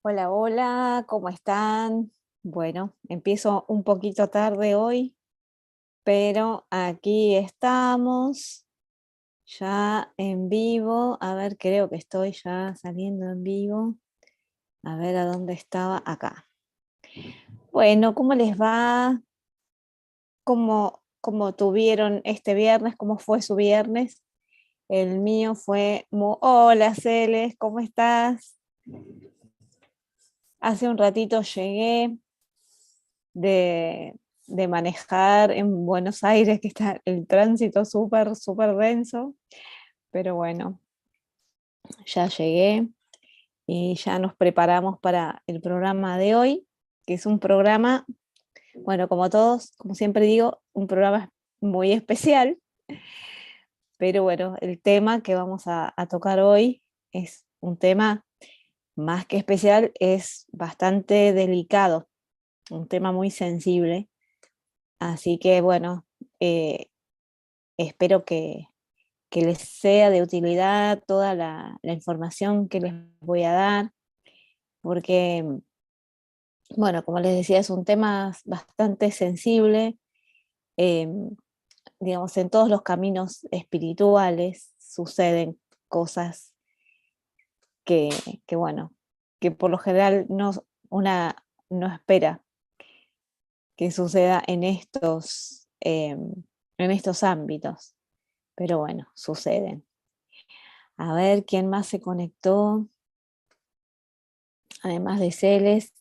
Hola, hola, ¿cómo están? Bueno, empiezo un poquito tarde hoy, pero aquí estamos, ya en vivo. A ver, creo que estoy ya saliendo en vivo. A ver a dónde estaba acá. Bueno, ¿cómo les va? ¿Cómo tuvieron este viernes? ¿Cómo fue su viernes? El mío fue Hola, Celes, ¿cómo estás? Hace un ratito llegué de manejar en Buenos Aires, que está el tránsito súper, súper denso, pero bueno, ya llegué y ya nos preparamos para el programa de hoy, que es un programa, bueno, como todos, como siempre digo, un programa muy especial, pero bueno, el tema que vamos a tocar hoy es un tema más que especial, es bastante delicado, un tema muy sensible. Así que bueno, eh, espero que les sea de utilidad toda la información que les voy a dar, porque, bueno, como les decía, es un tema bastante sensible. eh, digamos, en todos los caminos espirituales suceden cosas que, bueno, que por lo general una no espera que suceda en estos ámbitos, pero bueno, suceden. A ver quién más se conectó, además de Celes.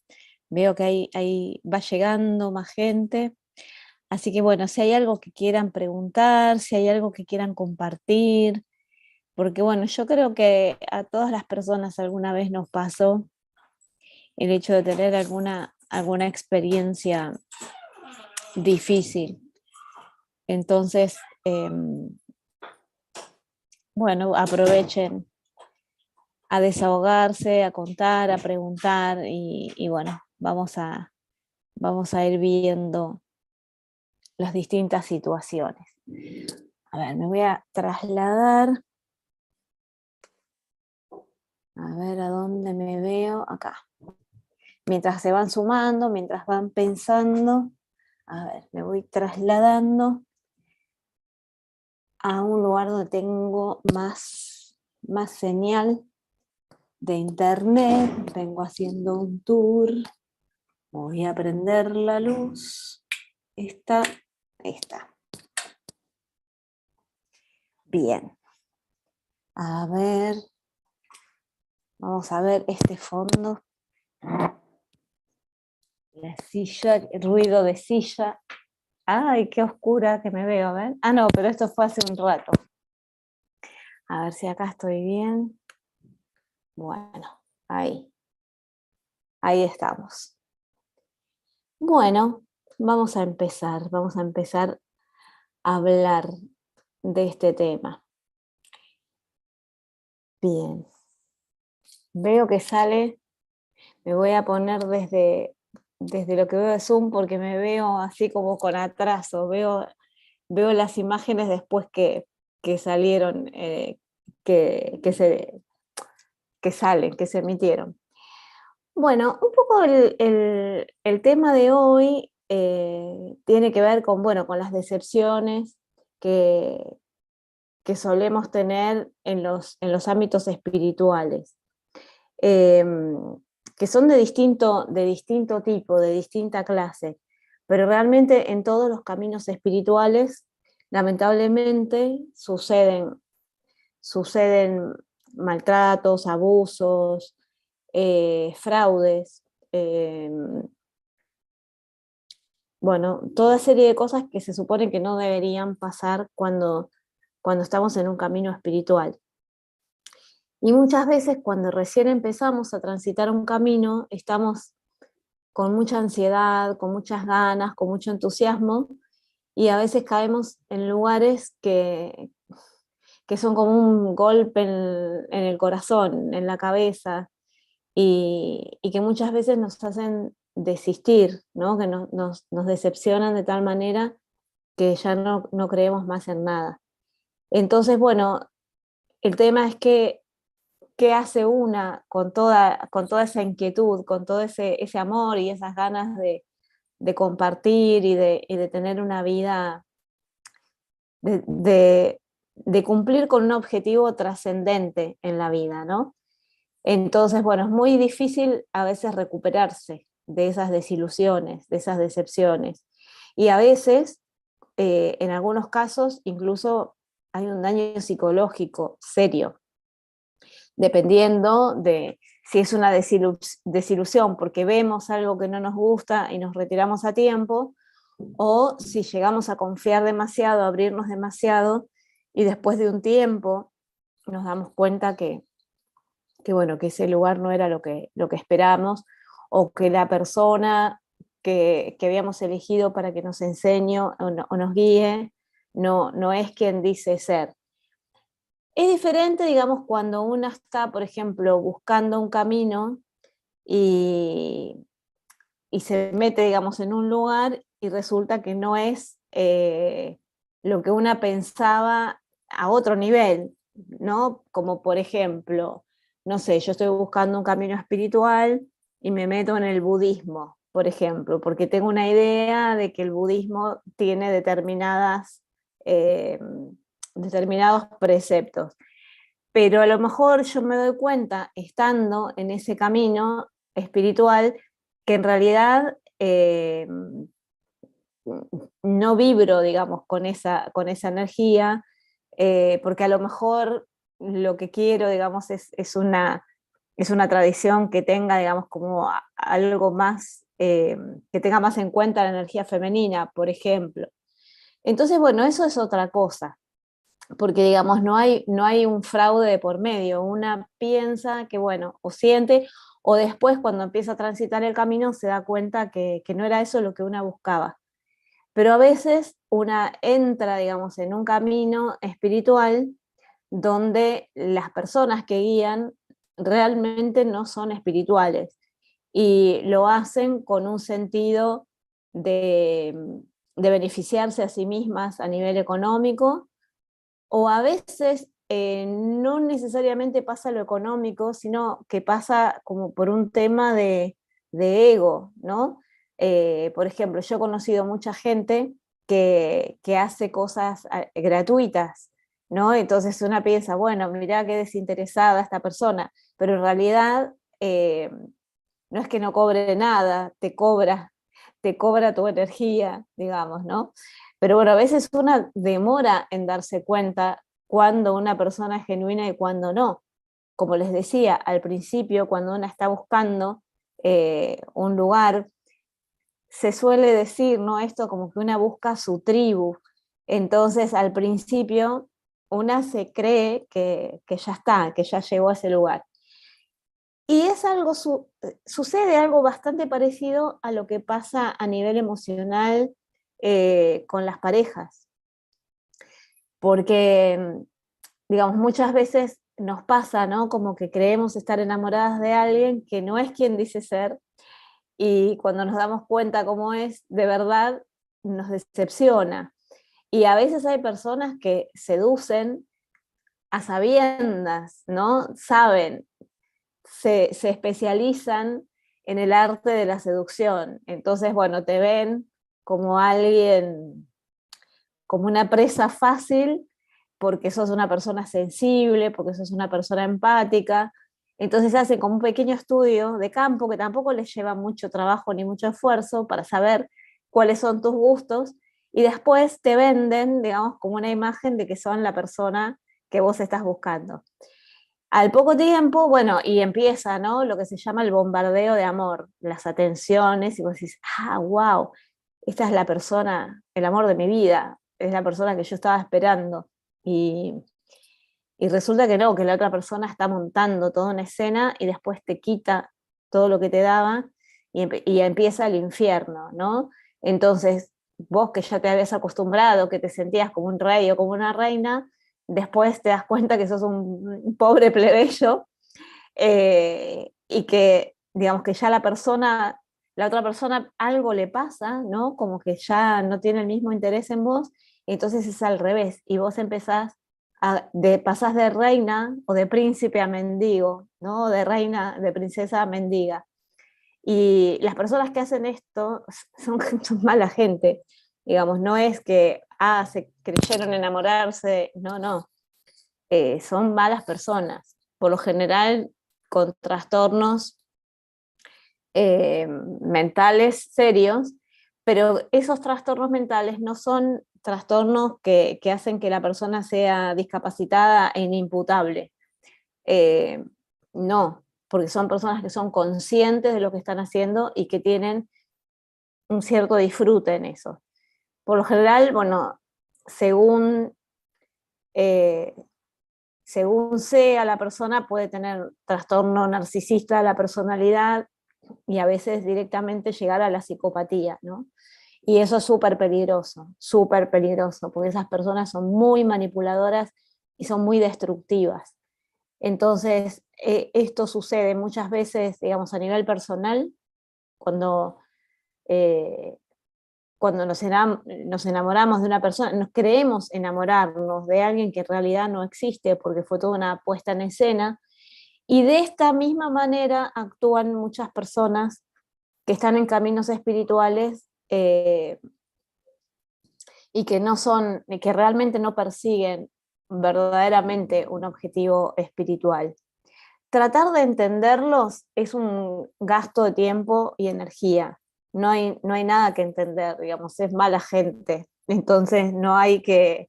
Veo que ahí va llegando más gente. Así que bueno, si hay algo que quieran preguntar, si hay algo que quieran compartir, porque bueno, yo creo que a todas las personas alguna vez nos pasó el hecho de tener alguna experiencia difícil. Entonces, bueno, aprovechen a desahogarse, a contar, a preguntar y bueno, vamos a ir viendo las distintas situaciones. A ver, me voy a trasladar. A ver a dónde me veo. Acá. Mientras se van sumando, mientras van pensando. A ver, me voy trasladando a un lugar donde tengo más señal de internet. Vengo haciendo un tour. Voy a prender la luz. Esta. Bien. A ver. Vamos a ver este fondo. La silla, el ruido de silla. Ay, qué oscura que me veo, ¿ven? Ah, no, pero esto fue hace un rato. A ver si acá estoy bien. Bueno, ahí estamos. Bueno, vamos a empezar a hablar de este tema. Bien, veo que sale, me voy a poner desde lo que veo de Zoom porque me veo así como con atraso, veo las imágenes después que salieron, que salen, que se emitieron. Bueno, un poco el tema de hoy tiene que ver con, bueno, con las decepciones que, que solemos tener en los ámbitos espirituales, eh, que son de distinto tipo, de distinta clase, pero realmente en todos los caminos espirituales, lamentablemente, suceden maltratos, abusos, fraudes, eh, bueno, toda serie de cosas que se supone que no deberían pasar cuando estamos en un camino espiritual. Y muchas veces cuando recién empezamos a transitar un camino, estamos con mucha ansiedad, con muchas ganas, con mucho entusiasmo, y a veces caemos en lugares que son como un golpe en el corazón, en la cabeza, y que muchas veces nos hacen desistir, ¿no? Que nos decepcionan de tal manera que ya no creemos más en nada. Entonces, bueno, el tema es que qué hace una con toda esa inquietud, con todo ese amor y esas ganas de compartir y de tener una vida, de, de- de cumplir con un objetivo trascendente en la vida, ¿no? Entonces, bueno, es muy difícil a veces recuperarse de esas desilusiones, de esas decepciones. Y a veces, en algunos casos, incluso hay un daño psicológico serio, dependiendo de si es una desilusión porque vemos algo que no nos gusta y nos retiramos a tiempo, o si llegamos a confiar demasiado, a abrirnos demasiado, y después de un tiempo nos damos cuenta bueno, que ese lugar no era lo que esperábamos, o que la persona que habíamos elegido para que nos enseñe o nos guíe no es quien dice ser. Es diferente, digamos, cuando uno está, por ejemplo, buscando un camino y, y se mete, digamos, en un lugar y resulta que no es lo que una pensaba a otro nivel, ¿no? Como por ejemplo, no sé, yo estoy buscando un camino espiritual y me meto en el budismo, por ejemplo, porque tengo una idea de que el budismo tiene eh, determinados preceptos. Pero a lo mejor yo me doy cuenta, estando en ese camino espiritual, que en realidad no vibro, digamos, con esa energía, porque a lo mejor lo que quiero, digamos, es una tradición que tenga, digamos, como algo más, que tenga más en cuenta la energía femenina, por ejemplo. Entonces, bueno, eso es otra cosa, porque digamos, no hay un fraude de por medio, una piensa que, bueno, o siente, o después cuando empieza a transitar el camino se da cuenta que no era eso lo que una buscaba. Pero a veces una entra, digamos, en un camino espiritual donde las personas que guían realmente no son espirituales y lo hacen con un sentido de, de beneficiarse a sí mismas a nivel económico, o a veces no necesariamente pasa lo económico, sino que pasa como por un tema de ego, ¿no? Por ejemplo, yo he conocido mucha gente que hace cosas gratuitas, ¿no? Entonces una piensa, bueno, mirá qué desinteresada esta persona, pero en realidad no es que no cobre nada, te cobra tu energía, digamos, ¿no? Pero bueno, a veces una demora en darse cuenta cuando una persona es genuina y cuando no. Como les decía, al principio, cuando una está buscando un lugar, se suele decir, ¿no? Esto como que una busca su tribu. Entonces, al principio, una se cree que ya está, que ya llegó a ese lugar. Y es algo, sucede algo bastante parecido a lo que pasa a nivel emocional con las parejas, porque, digamos, muchas veces nos pasa, ¿no? Como que creemos estar enamoradas de alguien que no es quien dice ser, y cuando nos damos cuenta cómo es, de verdad nos decepciona. Y a veces hay personas que seducen a sabiendas, ¿no? Saben, se especializan en el arte de la seducción. Entonces, bueno, te ven como alguien, como una presa fácil, porque sos una persona sensible, porque sos una persona empática. Entonces hacen como un pequeño estudio de campo que tampoco les lleva mucho trabajo ni mucho esfuerzo para saber cuáles son tus gustos, y después te venden, digamos, como una imagen de que son la persona que vos estás buscando. Al poco tiempo, bueno, y empieza, ¿no? Lo que se llama el bombardeo de amor, las atenciones, y vos decís, ah, wow, esta es la persona, el amor de mi vida, es la persona que yo estaba esperando. Y, y resulta que no, que la otra persona está montando toda una escena y después te quita todo lo que te daba y empieza el infierno, ¿no? Entonces, vos que ya te habías acostumbrado, que te sentías como un rey o como una reina, después te das cuenta que sos un pobre plebeyo, y que, digamos, que ya la otra persona algo le pasa, ¿no? Como que ya no tiene el mismo interés en vos, y entonces es al revés, y vos empezás pasás de reina o de príncipe a mendigo, ¿no? De reina, de princesa a mendiga. Y las personas que hacen esto son mala gente, digamos, no es que, se creyeron enamorarse, no, no, son malas personas, por lo general con trastornos mentales serios, pero esos trastornos mentales no son trastornos que hacen que la persona sea discapacitada e inimputable. Eh, no, porque son personas que son conscientes de lo que están haciendo y que tienen un cierto disfrute en eso. Por lo general, bueno, según, eh, según sea la persona, puede tener trastorno narcisista de la personalidad y a veces directamente llegar a la psicopatía, ¿no? Y eso es súper peligroso, porque esas personas son muy manipuladoras y son muy destructivas. Entonces, esto sucede muchas veces, digamos, a nivel personal, cuando, eh, cuando nos enamoramos de una persona, nos creemos enamorarnos de alguien que en realidad no existe porque fue toda una puesta en escena, y de esta misma manera actúan muchas personas que están en caminos espirituales y que no son, que realmente no persiguen verdaderamente un objetivo espiritual. Tratar de entenderlos es un gasto de tiempo y energía. No hay nada que entender, digamos, es mala gente. Entonces no hay que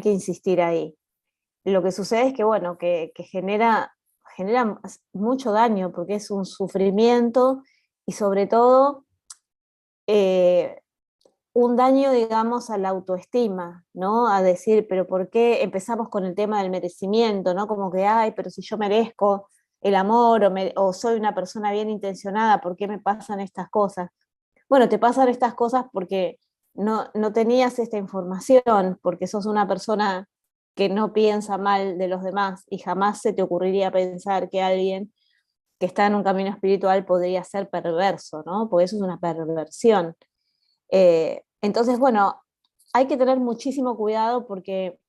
insistir ahí. Lo que sucede es que, bueno, que genera mucho daño porque es un sufrimiento y sobre todo eh, un daño, digamos, a la autoestima, ¿no? A decir, pero ¿por qué empezamos con el tema del merecimiento, ¿no? Como que, ay, pero si yo merezco el amor o soy una persona bien intencionada, ¿por qué me pasan estas cosas? Bueno, te pasan estas cosas porque no tenías esta información, porque sos una persona que no piensa mal de los demás y jamás se te ocurriría pensar que alguien que está en un camino espiritual podría ser perverso, ¿no? Porque eso es una perversión. Entonces, bueno, hay que tener muchísimo cuidado porque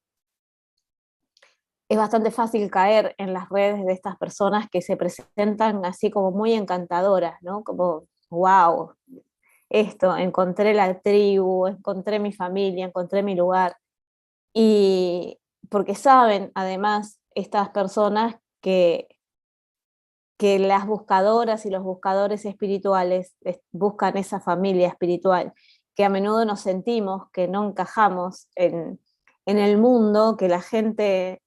es bastante fácil caer en las redes de estas personas que se presentan así como muy encantadoras, ¿no? Como, wow, esto, encontré la tribu, encontré mi familia, encontré mi lugar. Y porque saben, además, estas personas que las buscadoras y los buscadores espirituales buscan esa familia espiritual, que a menudo nos sentimos que no encajamos en el mundo, que la gente,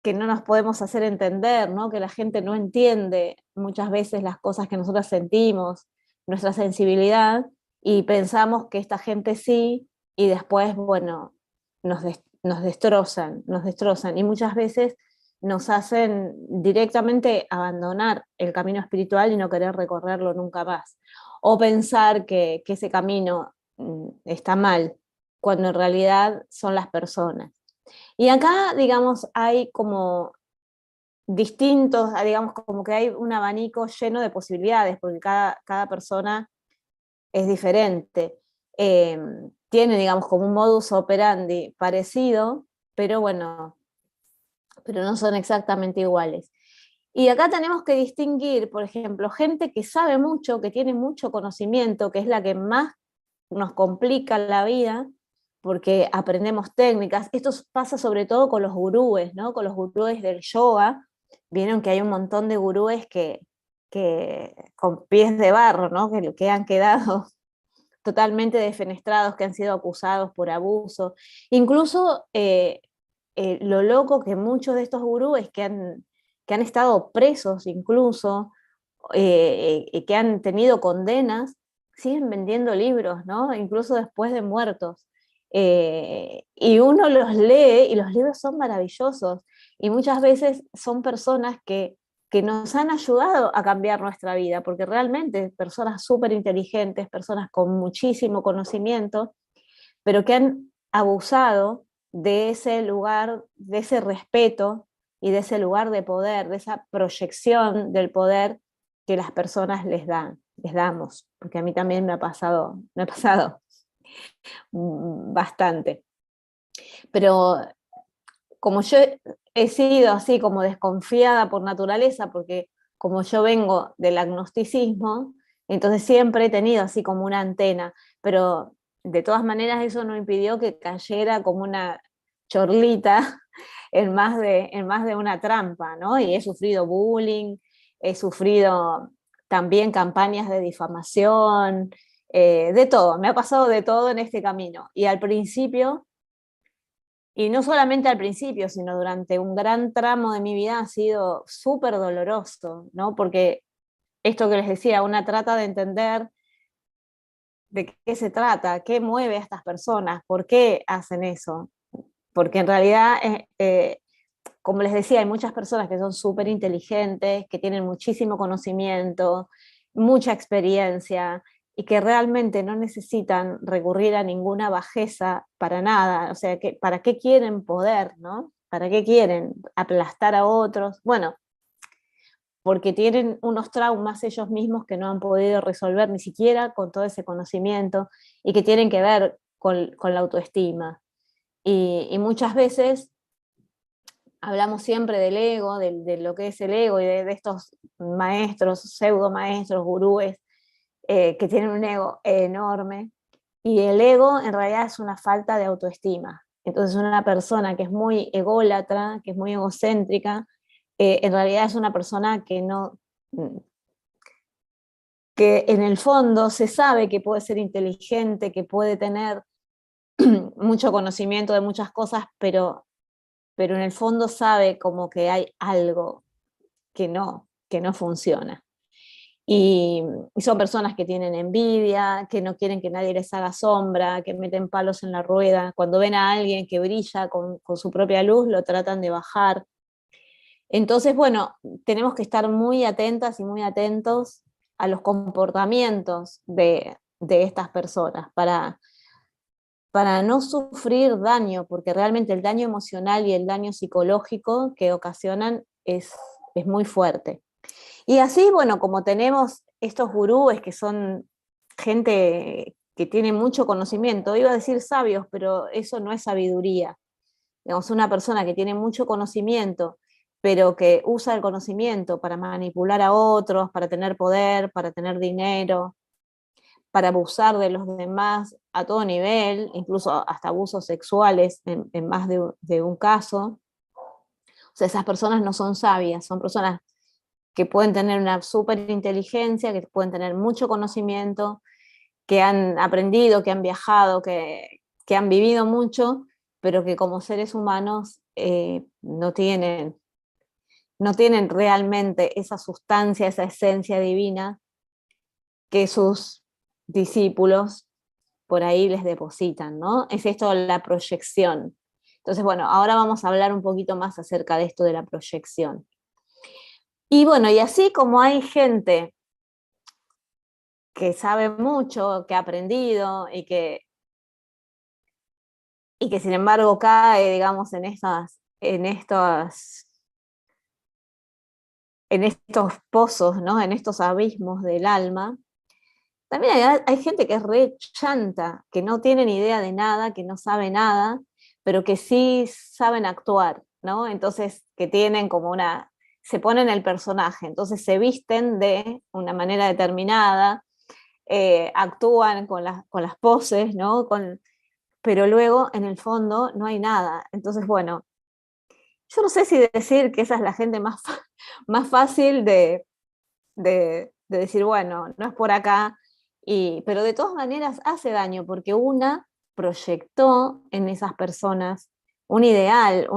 que no nos podemos hacer entender, ¿no? Que la gente no entiende muchas veces las cosas que nosotros sentimos, nuestra sensibilidad, y pensamos que esta gente sí, y después, bueno, nos destrozan, y muchas veces nos hacen directamente abandonar el camino espiritual y no querer recorrerlo nunca más, o pensar que ese camino está mal, cuando en realidad son las personas. Y acá, digamos, hay como distintos, digamos, como que hay un abanico lleno de posibilidades, porque cada persona es diferente. Eh, Tiene, digamos, como un modus operandi parecido, pero bueno, pero no son exactamente iguales. Y acá tenemos que distinguir, por ejemplo, gente que sabe mucho, que tiene mucho conocimiento, que es la que más nos complica la vida, porque aprendemos técnicas. Esto pasa sobre todo con los gurúes, ¿no? Con los gurúes del yoga. Vieron que hay un montón de gurúes que con pies de barro, ¿no? Que han quedado totalmente defenestrados, que han sido acusados por abuso. Incluso lo loco que muchos de estos gurúes que han estado presos incluso, que han tenido condenas, siguen vendiendo libros, ¿no? Incluso después de muertos. Y uno los lee y los libros son maravillosos. Y muchas veces son personas que nos han ayudado a cambiar nuestra vida, porque realmente personas súper inteligentes, personas con muchísimo conocimiento, pero que han abusado de ese lugar, de ese respeto y de ese lugar de poder, de esa proyección del poder que las personas les damos, porque a mí también me ha pasado bastante. Pero como yo he sido así como desconfiada por naturaleza, porque como yo vengo del agnosticismo, entonces siempre he tenido así como una antena, pero de todas maneras eso no impidió que cayera como una chorlita en más de una trampa, ¿no? Y he sufrido bullying, he sufrido también campañas de difamación, de todo, me ha pasado de todo en este camino. Y al principio, y no solamente al principio, sino durante un gran tramo de mi vida ha sido súper doloroso, ¿no? Porque esto que les decía, una trata de entender de qué se trata, qué mueve a estas personas, por qué hacen eso. Porque en realidad, como les decía, hay muchas personas que son súper inteligentes, que tienen muchísimo conocimiento, mucha experiencia y que realmente no necesitan recurrir a ninguna bajeza para nada. O sea, que, ¿para qué quieren poder, no? ¿Para qué quieren aplastar a otros? Bueno, porque tienen unos traumas ellos mismos que no han podido resolver ni siquiera con todo ese conocimiento y que tienen que ver con la autoestima. Y muchas veces hablamos siempre del ego, de lo que es el ego y de estos maestros, pseudo maestros, gurúes, que tienen un ego enorme. Y el ego en realidad es una falta de autoestima. Entonces una persona que es muy ególatra, que es muy egocéntrica, en realidad es una persona que no, que en el fondo se sabe que puede ser inteligente, que puede tener mucho conocimiento de muchas cosas, pero en el fondo sabe como que hay algo que no funciona. Y son personas que tienen envidia, que no quieren que nadie les haga sombra, que meten palos en la rueda. Cuando ven a alguien que brilla con su propia luz, lo tratan de bajar. Entonces, bueno, tenemos que estar muy atentas y muy atentos a los comportamientos de estas personas para no sufrir daño, porque realmente el daño emocional y el daño psicológico que ocasionan es muy fuerte. Y así, bueno, como tenemos estos gurúes que son gente que tiene mucho conocimiento, iba a decir sabios, pero eso no es sabiduría. Digamos, una persona que tiene mucho conocimiento, pero que usa el conocimiento para manipular a otros, para tener poder, para tener dinero, para abusar de los demás a todo nivel, incluso hasta abusos sexuales en más de un caso. O sea, esas personas no son sabias, son personas que pueden tener una súper inteligencia, que pueden tener mucho conocimiento, que han aprendido, que han viajado, que han vivido mucho, pero que como seres humanos no tienen realmente esa sustancia, esa esencia divina que sus discípulos por ahí les depositan, ¿no? Es esto la proyección. Entonces, bueno, ahora vamos a hablar un poquito más acerca de esto de la proyección. Y bueno, y así como hay gente que sabe mucho, que ha aprendido y que sin embargo cae, digamos, en estos pozos, ¿no? En estos abismos del alma. También hay gente que es re chanta, que no tiene ni idea de nada, que no sabe nada, pero que sí saben actuar, ¿no? Entonces, que tienen como se ponen el personaje, entonces se visten de una manera determinada, actúan con las poses, ¿no? Pero luego en el fondo no hay nada. Entonces, bueno, yo no sé si decir que esa es la gente más fácil de decir, bueno, no es por acá, pero de todas maneras hace daño porque una proyectó en esas personas un ideal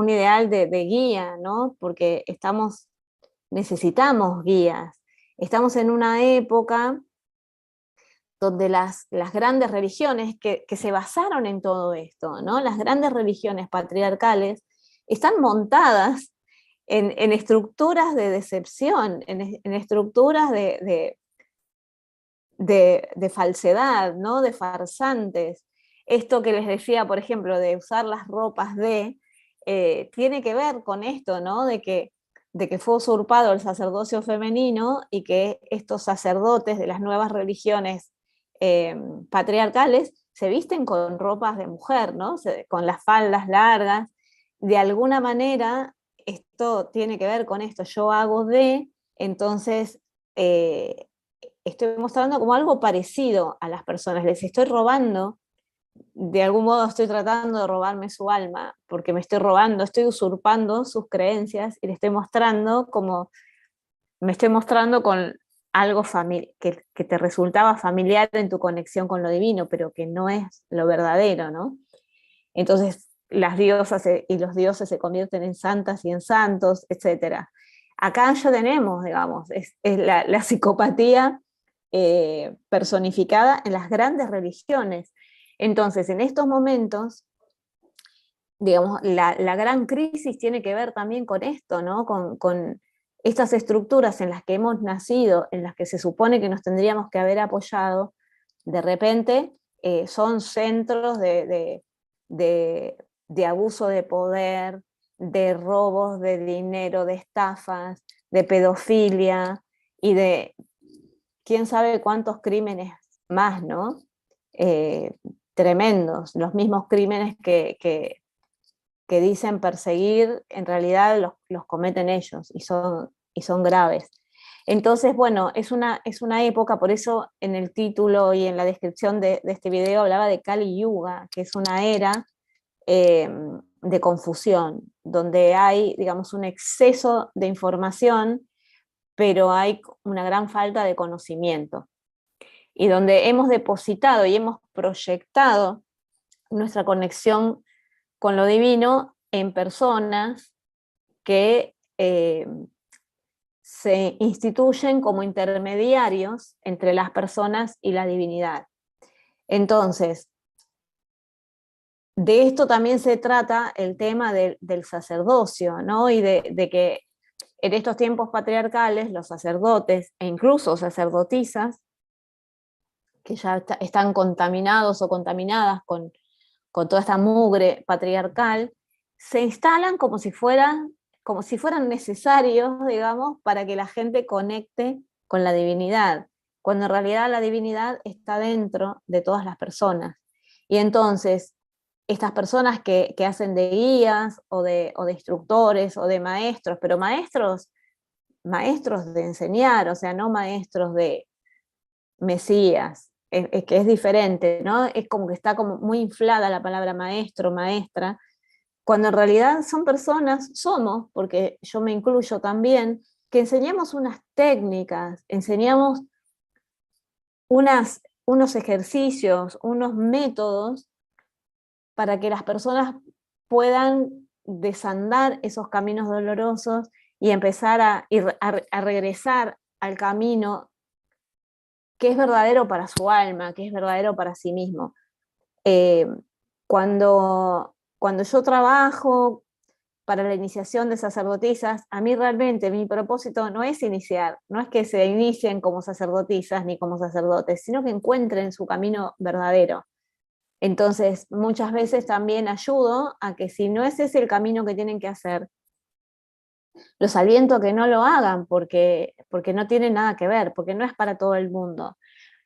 de guía, ¿no? Porque necesitamos guías. Estamos en una época donde las grandes religiones que se basaron en todo esto, ¿no? Las grandes religiones patriarcales están montadas en estructuras de decepción, en estructuras de falsedad, ¿no? De farsantes. Esto que les decía, por ejemplo, de usar las ropas tiene que ver con esto, ¿no? De que fue usurpado el sacerdocio femenino y que estos sacerdotes de las nuevas religiones patriarcales se visten con ropas de mujer, ¿no? Con las faldas largas. De alguna manera, esto tiene que ver con esto, yo hago entonces estoy mostrando como algo parecido a las personas, les estoy robando, de algún modo estoy tratando de robarme su alma, porque me estoy robando, estoy usurpando sus creencias y le estoy mostrando como, me estoy mostrando con algo que te resultaba familiar en tu conexión con lo divino, pero que no es lo verdadero, ¿no? Entonces las diosas y los dioses se convierten en santas y en santos, etc. Acá ya tenemos, digamos, es la psicopatía personificada en las grandes religiones. Entonces, en estos momentos, digamos, la gran crisis tiene que ver también con esto, ¿no? Con estas estructuras en las que hemos nacido, en las que se supone que nos tendríamos que haber apoyado, de repente son centros de abuso de poder, de robos de dinero, de estafas, de pedofilia y de quién sabe cuántos crímenes más, ¿no? Eh, Tremendos, los mismos crímenes que dicen perseguir, en realidad los cometen ellos y son graves. Entonces, bueno, es una época, por eso en el título y en la descripción de este video hablaba de Kali Yuga, que es una era de confusión, donde hay, digamos, un exceso de información, pero hay una gran falta de conocimiento, y donde hemos depositado y hemos proyectado nuestra conexión con lo divino en personas que se instituyen como intermediarios entre las personas y la divinidad. Entonces, de esto también se trata el tema del sacerdocio, ¿no? Y de que en estos tiempos patriarcales los sacerdotes e incluso sacerdotisas que ya están contaminados o contaminadas con toda esta mugre patriarcal, se instalan como si fueran necesarios, digamos, para que la gente conecte con la divinidad, cuando en realidad la divinidad está dentro de todas las personas. Y entonces, estas personas que hacen de guías o de instructores o de maestros, pero maestros de enseñar, o sea, no maestros de mesías, es que es diferente, ¿no? Es como que está como muy inflada la palabra maestro, maestra, cuando en realidad son personas, somos, porque yo me incluyo también, que enseñamos unas técnicas, enseñamos unos ejercicios, unos métodos para que las personas puedan desandar esos caminos dolorosos y empezar a regresar al camino que es verdadero para su alma, que es verdadero para sí mismo. Eh, cuando yo trabajo para la iniciación de sacerdotisas, a mí realmente mi propósito no es iniciar, no es que se inicien como sacerdotisas ni como sacerdotes, sino que encuentren su camino verdadero. Entonces, muchas veces también ayudo a que si no ese es el camino que tienen que hacer, los aliento a que no lo hagan porque no tiene nada que ver, porque no es para todo el mundo.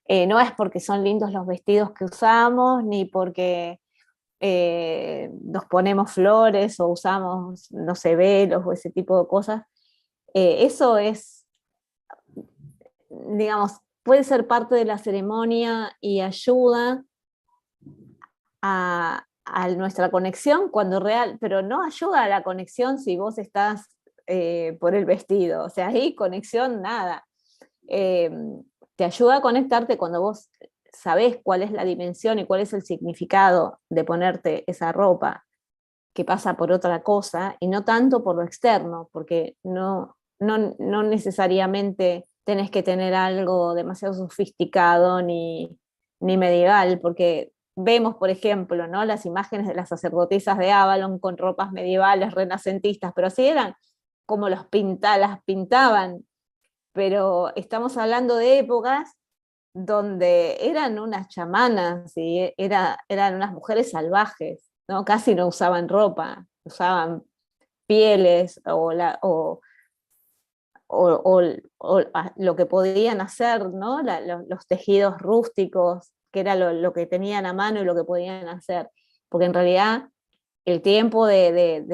No es porque son lindos los vestidos que usamos, ni porque nos ponemos flores o usamos, no sé, velos o ese tipo de cosas. Eso es, digamos, puede ser parte de la ceremonia y ayuda a nuestra conexión cuando real, pero no ayuda a la conexión si vos estás por el vestido, o sea, ahí conexión nada. Te ayuda a conectarte cuando vos sabés cuál es la dimensión y cuál es el significado de ponerte esa ropa, que pasa por otra cosa y no tanto por lo externo, porque no necesariamente tenés que tener algo demasiado sofisticado ni medieval, porque vemos, por ejemplo, ¿no? Las imágenes de las sacerdotisas de Avalon con ropas medievales, renacentistas, pero así eran como las pintaban, pero estamos hablando de épocas donde eran unas chamanas y eran unas mujeres salvajes, ¿no? Casi no usaban ropa, usaban pieles lo que podían hacer, ¿no? Los tejidos rústicos, que era lo que tenían a mano y lo que podían hacer. Porque en realidad el tiempo de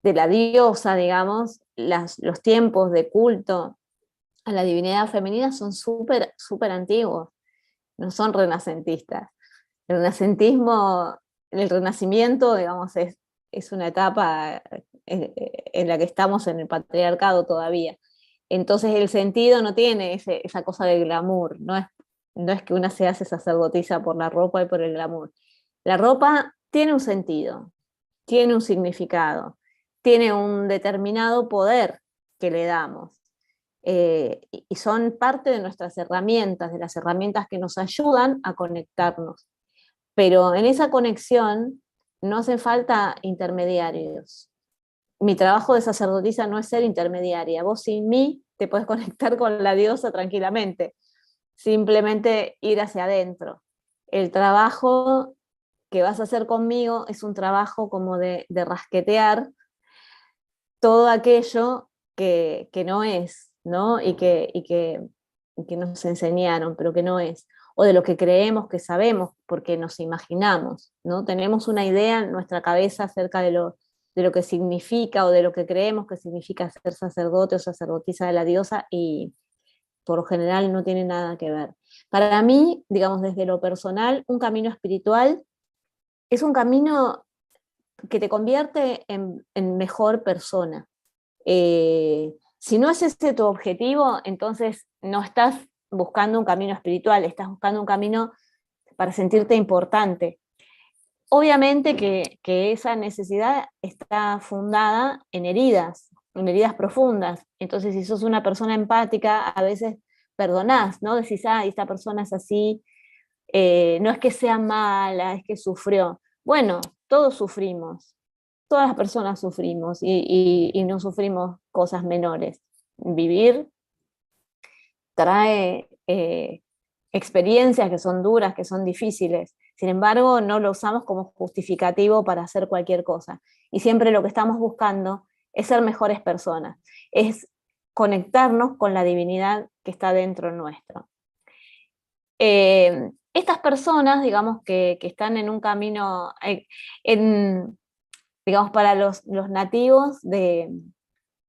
la diosa, digamos, los tiempos de culto a la divinidad femenina son súper, súper antiguos, no son renacentistas. El renacentismo, el renacimiento, digamos, es una etapa en la que estamos en el patriarcado todavía. Entonces el sentido no tiene esa cosa de glamour, no es que una se hace sacerdotisa por la ropa y por el glamour. La ropa tiene un sentido, tiene un significado, tiene un determinado poder que le damos. Y son parte de nuestras herramientas, de las herramientas que nos ayudan a conectarnos. Pero en esa conexión no hacen falta intermediarios. Mi trabajo de sacerdotisa no es ser intermediaria. Vos sin mí te puedes conectar con la diosa tranquilamente. Simplemente ir hacia adentro. El trabajo que vas a hacer conmigo es un trabajo como de rasquetear todo aquello que no es, ¿no? Y que nos enseñaron, pero que no es. O de lo que creemos que sabemos, porque nos imaginamos, ¿no? Tenemos una idea en nuestra cabeza acerca de lo que significa o de lo que creemos que significa ser sacerdote o sacerdotisa de la diosa, y por lo general no tiene nada que ver. Para mí, digamos, desde lo personal, un camino espiritual es un camino que te convierte en mejor persona. Si no es ese tu objetivo, entonces no estás buscando un camino espiritual, estás buscando un camino para sentirte importante. Obviamente que esa necesidad está fundada en heridas profundas. Entonces, si sos una persona empática, a veces perdonás, ¿no? Decís, esta persona es así, no es que sea mala, es que sufrió. Bueno, todos sufrimos, todas las personas sufrimos y no sufrimos cosas menores. Vivir trae experiencias que son duras, que son difíciles. Sin embargo, no lo usamos como justificativo para hacer cualquier cosa. Y siempre lo que estamos buscando es ser mejores personas, es conectarnos con la divinidad que está dentro nuestro. Estas personas, digamos, que están en un camino, digamos, para los nativos de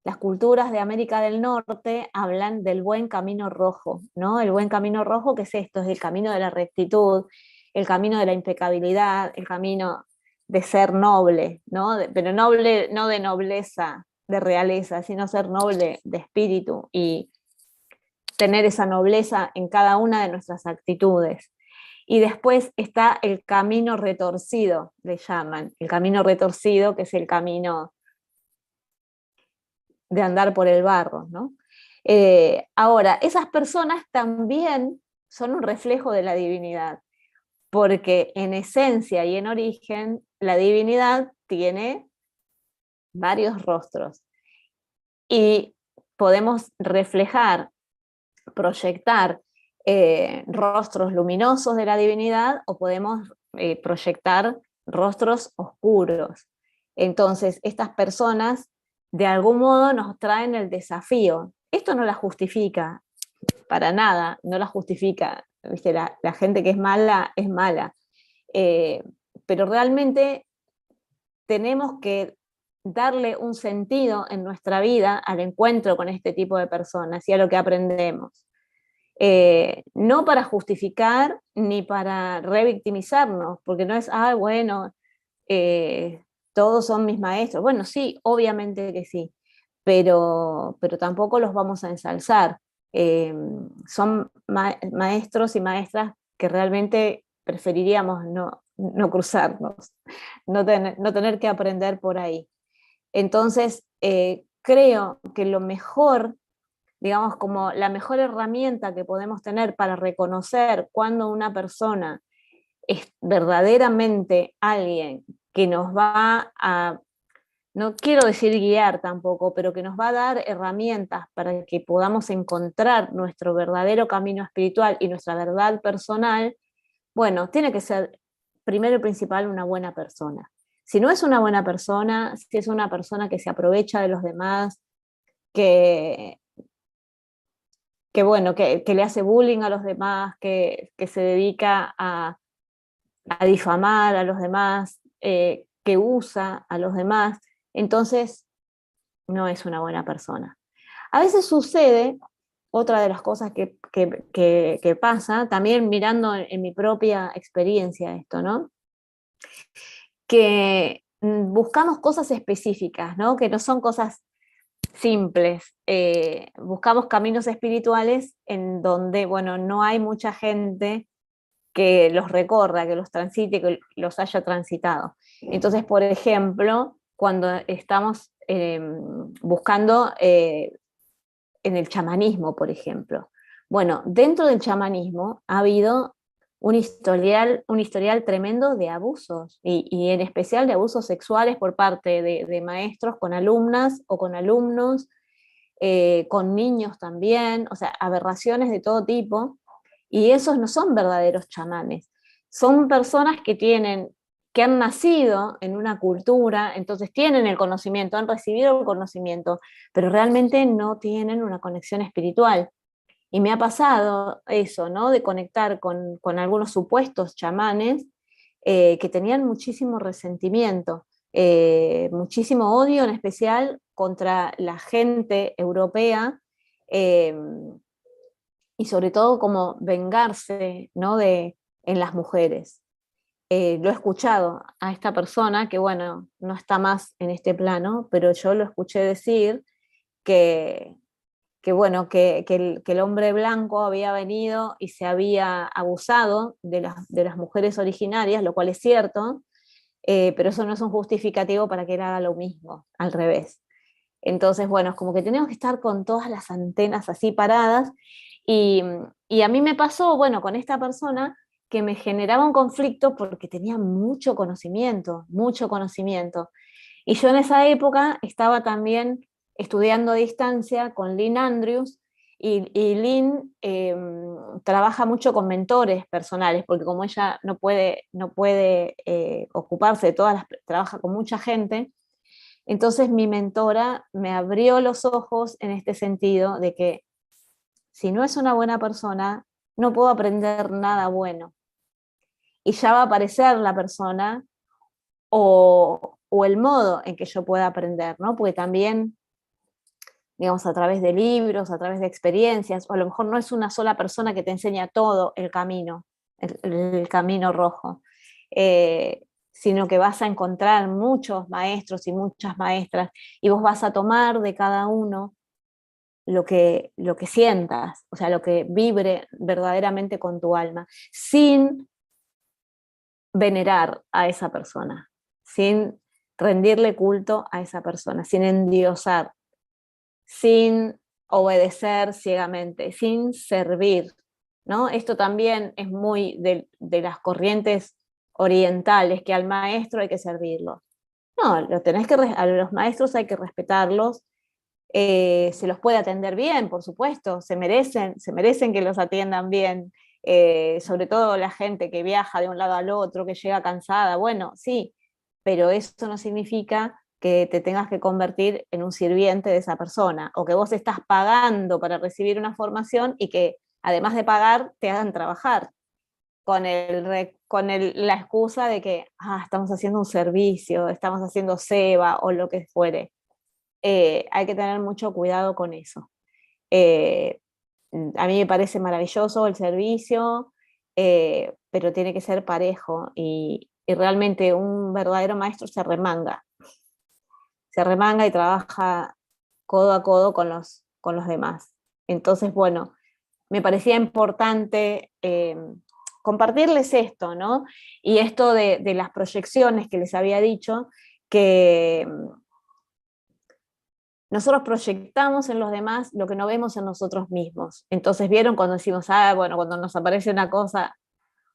las culturas de América del Norte, hablan del buen camino rojo, ¿no? El buen camino rojo, ¿qué es esto? Es el camino de la rectitud, el camino de la impecabilidad, el camino de ser noble, ¿no? Pero noble no de nobleza, de realeza, sino ser noble de espíritu y tener esa nobleza en cada una de nuestras actitudes. Y después está el camino retorcido, le llaman, el camino retorcido, que es el camino de andar por el barro, ¿no? Ahora, esas personas también son un reflejo de la divinidad, porque en esencia y en origen, la divinidad tiene varios rostros y podemos reflejar, proyectar rostros luminosos de la divinidad o podemos proyectar rostros oscuros. Entonces, estas personas de algún modo nos traen el desafío. Esto no la justifica, para nada, no la justifica. ¿Viste? La gente que es mala. Pero realmente tenemos que darle un sentido en nuestra vida al encuentro con este tipo de personas y a lo que aprendemos. No para justificar ni para revictimizarnos, porque no es, bueno, todos son mis maestros. Bueno, sí, obviamente que sí, pero tampoco los vamos a ensalzar. Son maestros y maestras que realmente preferiríamos no cruzarnos, no tener que aprender por ahí. Entonces, creo que lo mejor, digamos, como la mejor herramienta que podemos tener para reconocer cuando una persona es verdaderamente alguien que nos va a, no quiero decir guiar tampoco, pero que nos va a dar herramientas para que podamos encontrar nuestro verdadero camino espiritual y nuestra verdad personal, bueno, tiene que ser primero y principal una buena persona. Si no es una buena persona, si es una persona que se aprovecha de los demás, que, bueno, que le hace bullying a los demás, que se dedica a difamar a los demás, que usa a los demás, entonces no es una buena persona. A veces sucede, otra de las cosas que pasa, también mirando en mi propia experiencia esto, ¿no? Que buscamos cosas específicas, ¿no? Que no son cosas simples. Buscamos caminos espirituales en donde, bueno, no hay mucha gente que los recorra, que los transite, que los haya transitado. Entonces, por ejemplo, cuando estamos buscando en el chamanismo, por ejemplo. Bueno, dentro del chamanismo ha habido un historial tremendo de abusos, y en especial de abusos sexuales por parte de maestros con alumnas o con alumnos, con niños también, o sea, aberraciones de todo tipo, y esos no son verdaderos chamanes, son personas que han nacido en una cultura, entonces tienen el conocimiento, han recibido el conocimiento, pero realmente no tienen una conexión espiritual. Y me ha pasado eso, ¿no? De conectar con algunos supuestos chamanes que tenían muchísimo resentimiento, muchísimo odio, en especial contra la gente europea, eh, y sobre todo como vengarse, ¿no? En las mujeres. Lo he escuchado a esta persona, que bueno, no está más en este plano, pero yo lo escuché decir que, bueno, que el hombre blanco había venido y se había abusado de las mujeres originarias, lo cual es cierto, pero eso no es un justificativo para que él haga lo mismo, al revés. Entonces, bueno, es como que tenemos que estar con todas las antenas así paradas, y, y a mí me pasó, bueno, con esta persona, que me generaba un conflicto porque tenía mucho conocimiento, mucho conocimiento. Y yo en esa época estaba también estudiando a distancia con Lynn Andrews, y Lynn trabaja mucho con mentores personales, porque como ella no puede ocuparse de todas trabaja con mucha gente, entonces mi mentora me abrió los ojos en este sentido de que si no es una buena persona, no puedo aprender nada bueno. Y ya va a aparecer la persona o el modo en que yo pueda aprender, ¿no? Porque también, digamos, a través de libros, a través de experiencias, o a lo mejor no es una sola persona que te enseña todo el camino, el camino rojo, sino que vas a encontrar muchos maestros y muchas maestras, y vos vas a tomar de cada uno lo que sientas, o sea, lo que vibre verdaderamente con tu alma, sin venerar a esa persona, sin rendirle culto a esa persona, sin endiosar, sin obedecer ciegamente, sin servir, ¿no? Esto también es muy de las corrientes orientales, que al maestro hay que servirlo. No, a los maestros hay que respetarlos, se los puede atender bien, por supuesto, se merecen que los atiendan bien, sobre todo la gente que viaja de un lado al otro, que llega cansada, bueno, sí, pero eso no significa que te tengas que convertir en un sirviente de esa persona, o que vos estás pagando para recibir una formación y que además de pagar te hagan trabajar la excusa de que estamos haciendo un servicio, estamos haciendo ceba o lo que fuere. Hay que tener mucho cuidado con eso. Eh, a mí me parece maravilloso el servicio, pero tiene que ser parejo, y realmente un verdadero maestro se remanga y trabaja codo a codo con los demás. Entonces, bueno, me parecía importante compartirles esto, ¿no? Y esto de las proyecciones que les había dicho, que nosotros proyectamos en los demás lo que no vemos en nosotros mismos. Entonces, ¿vieron cuando decimos, bueno, cuando nos aparece una cosa,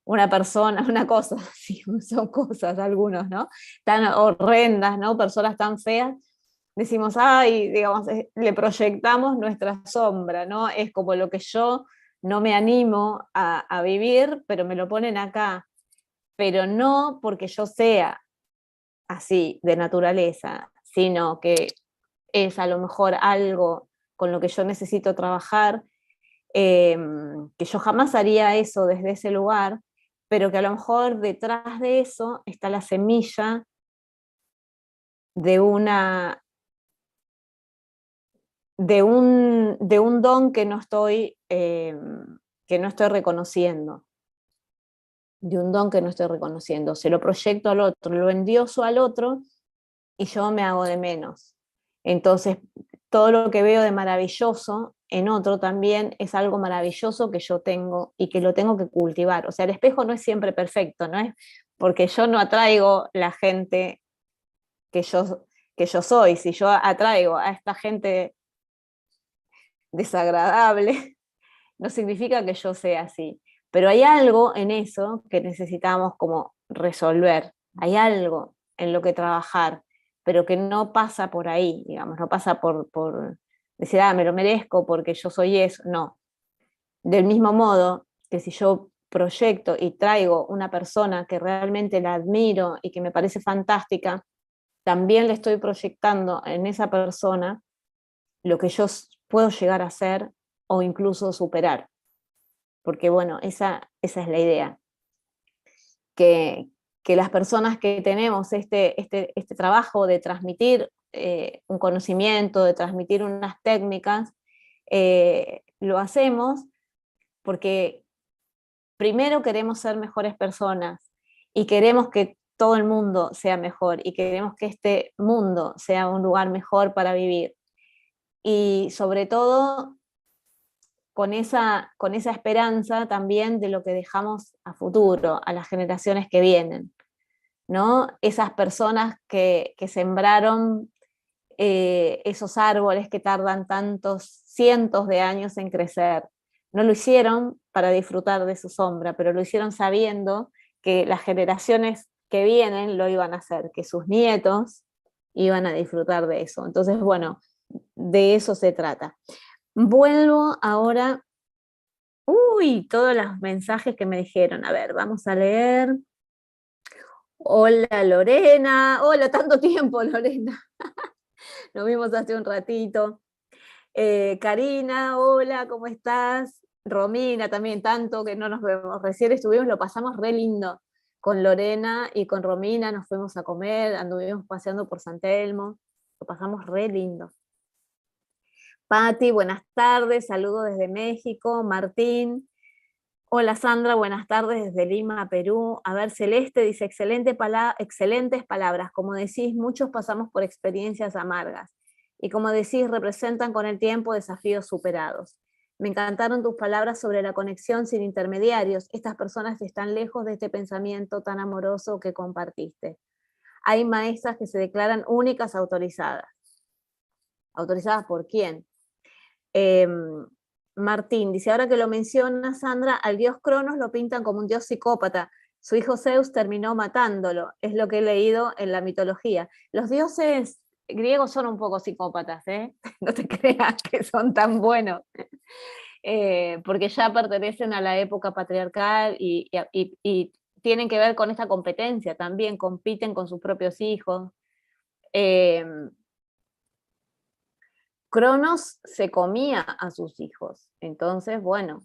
una persona, una cosa, sí, son cosas algunos, ¿no? Tan horrendas, ¿no? Personas tan feas, decimos, digamos, le proyectamos nuestra sombra, ¿no? Es como lo que yo no me animo a vivir, pero me lo ponen acá, pero no porque yo sea así de naturaleza, sino que es a lo mejor algo con lo que yo necesito trabajar, que yo jamás haría eso desde ese lugar, pero que a lo mejor detrás de eso está la semilla de una de un don que no estoy reconociendo, de un don que no estoy reconociendo. Se lo proyecto al otro, lo endioso al otro y yo me hago de menos. Entonces, todo lo que veo de maravilloso en otro también es algo maravilloso que yo tengo y que lo tengo que cultivar. O sea, el espejo no es siempre perfecto, no es porque yo no atraigo la gente que yo soy. Si yo atraigo a esta gente desagradable, no significa que yo sea así. Pero hay algo en eso que necesitamos como resolver. Hay algo en lo que trabajar, pero que no pasa por ahí, digamos, no pasa por decir, me lo merezco porque yo soy eso. No. Del mismo modo que si yo proyecto y traigo una persona que realmente la admiro y que me parece fantástica, también le estoy proyectando en esa persona lo que yo puedo llegar a ser o incluso superar. Porque bueno, esa es la idea, que, que las personas que tenemos este trabajo de transmitir un conocimiento, de transmitir unas técnicas, lo hacemos porque primero queremos ser mejores personas y queremos que todo el mundo sea mejor y queremos que este mundo sea un lugar mejor para vivir. Y sobre todo con esa esperanza también de lo que dejamos a futuro, a las generaciones que vienen, ¿no? Esas personas que sembraron esos árboles que tardan tantos cientos de años en crecer. No lo hicieron para disfrutar de su sombra, pero lo hicieron sabiendo que las generaciones que vienen lo iban a hacer, que sus nietos iban a disfrutar de eso. Entonces, bueno, de eso se trata. Vuelvo ahora. Uy, todos los mensajes que me dijeron. A ver, vamos a leer. Hola Lorena. Hola, tanto tiempo Lorena. Nos vimos hace un ratito. Karina, hola, ¿cómo estás? Romina también, tanto que no nos vemos. Recién estuvimos, lo pasamos re lindo con Lorena y con Romina, nos fuimos a comer, anduvimos paseando por San Telmo, lo pasamos re lindo. Pati, buenas tardes, saludo desde México. Martín, hola Sandra, buenas tardes desde Lima, Perú. A ver, Celeste dice, excelentes palabras. Como decís, muchos pasamos por experiencias amargas. Y como decís, representan con el tiempo desafíos superados. Me encantaron tus palabras sobre la conexión sin intermediarios. Estas personas están lejos de este pensamiento tan amoroso que compartiste. Hay maestras que se declaran únicas autorizadas. ¿Autorizadas por quién? Martín dice, ahora que lo menciona Sandra, al dios Cronos lo pintan como un dios psicópata. Su hijo Zeus terminó matándolo, es lo que he leído en la mitología. Los dioses griegos son un poco psicópatas, ¿eh? No te creas que son tan buenos, porque ya pertenecen a la época patriarcal y tienen que ver con esta competencia también, compiten con sus propios hijos. Cronos se comía a sus hijos, entonces, bueno,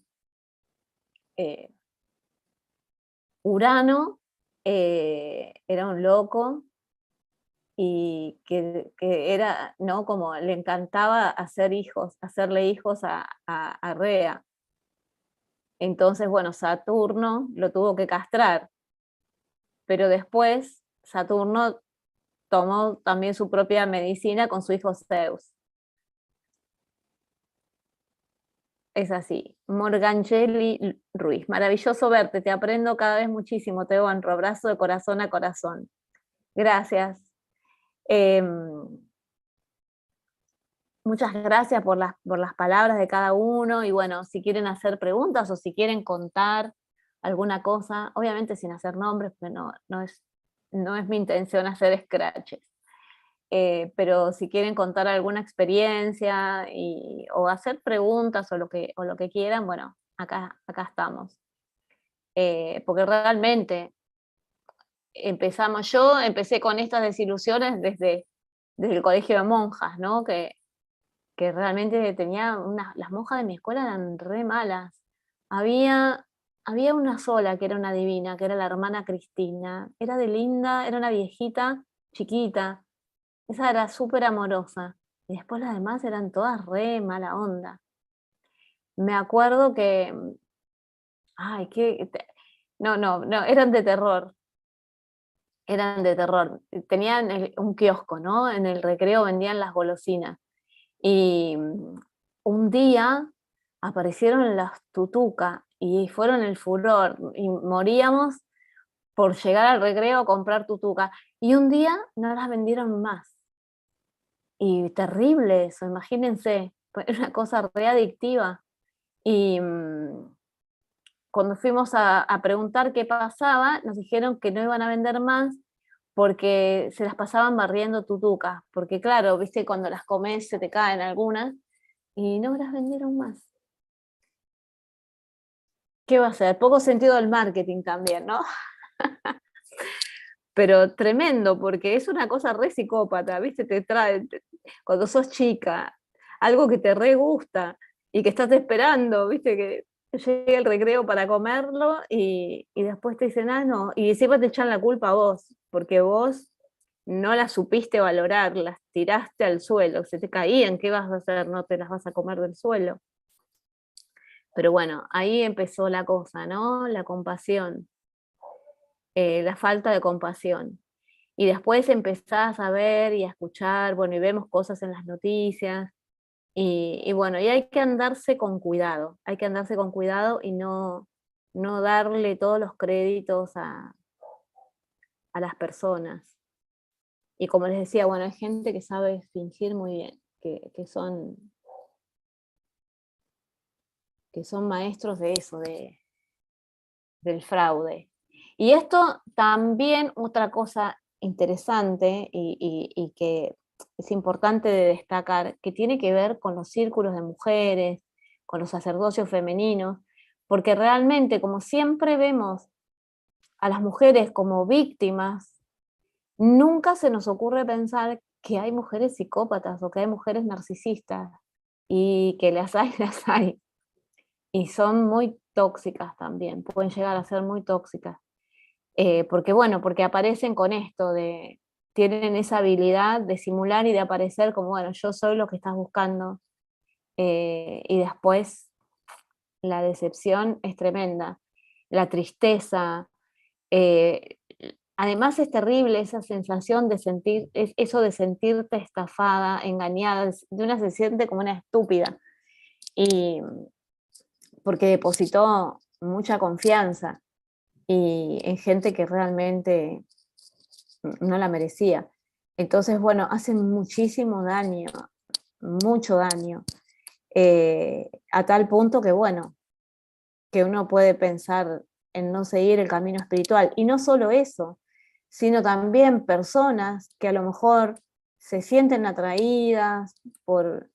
Urano era un loco y que era, ¿no? Como le encantaba hacerle hijos a Rea. Entonces, bueno, Saturno lo tuvo que castrar, pero después Saturno tomó también su propia medicina con su hijo Zeus. Es así. Morgangeli Ruiz, maravilloso verte, te aprendo cada vez muchísimo, te honro, abrazo de corazón a corazón. Gracias. Muchas gracias por las palabras de cada uno y bueno, si quieren hacer preguntas o si quieren contar alguna cosa, obviamente sin hacer nombres, porque no es mi intención hacer scratches. Pero si quieren contar alguna experiencia o hacer preguntas o lo que quieran, bueno, acá estamos. Porque realmente empecé con estas desilusiones desde el colegio de monjas, ¿no? Que que realmente tenía las monjas de mi escuela eran re malas. Había, había una sola que era una divina, que era la hermana Cristina. Era de linda, era una viejita, chiquita. Esa era súper amorosa. Y después las demás eran todas re mala onda. Me acuerdo que, ay, no, no, no, eran de terror. Eran de terror. Tenían un kiosco, ¿no? En el recreo vendían las golosinas. Y un día aparecieron las tutucas y fueron el furor y moríamos por llegar al recreo a comprar tutuca. Y un día no las vendieron más. Y terrible eso, imagínense, fue una cosa re adictiva. Y cuando fuimos a preguntar qué pasaba, nos dijeron que no iban a vender más porque se las pasaban barriendo tutucas. Porque claro, viste, cuando las comes se te caen algunas y no las vendieron más. ¿Qué va a ser? Poco sentido del marketing también, ¿no? Pero tremendo, porque es una cosa re psicópata, ¿viste? Cuando sos chica, algo que te re gusta y que estás esperando, ¿viste? Que llegue el recreo para comerlo y después te dicen, ah, no, y siempre te echan la culpa a vos, porque vos no las supiste valorar, las tiraste al suelo, se te caían, ¿qué vas a hacer? No te las vas a comer del suelo. Pero bueno, ahí empezó la cosa, ¿no? La compasión, la falta de compasión. Y después empezás a ver y a escuchar, bueno, y vemos cosas en las noticias, y bueno, y hay que andarse con cuidado, hay que andarse con cuidado y no darle todos los créditos a las personas. Y como les decía, bueno, hay gente que sabe fingir muy bien, que son maestros de eso, del fraude. Y esto también, otra cosa interesante y que es importante de destacar, que tiene que ver con los círculos de mujeres, con los sacerdocios femeninos, porque realmente, como siempre vemos a las mujeres como víctimas, nunca se nos ocurre pensar que hay mujeres psicópatas o que hay mujeres narcisistas, y que las hay, las hay. Y son muy tóxicas también, pueden llegar a ser muy tóxicas. Porque bueno, porque aparecen con esto tienen esa habilidad de simular y de aparecer como, bueno, yo soy lo que estás buscando, y después la decepción es tremenda, la tristeza, eh, además es terrible esa sensación de sentir, eso de sentirte estafada, engañada, de una se siente como una estúpida, y porque depositó mucha confianza y en gente que realmente no la merecía. Entonces, bueno, hacen muchísimo daño, mucho daño, a tal punto que, bueno, que uno puede pensar en no seguir el camino espiritual. Y no solo eso, sino también personas que a lo mejor se sienten atraídas por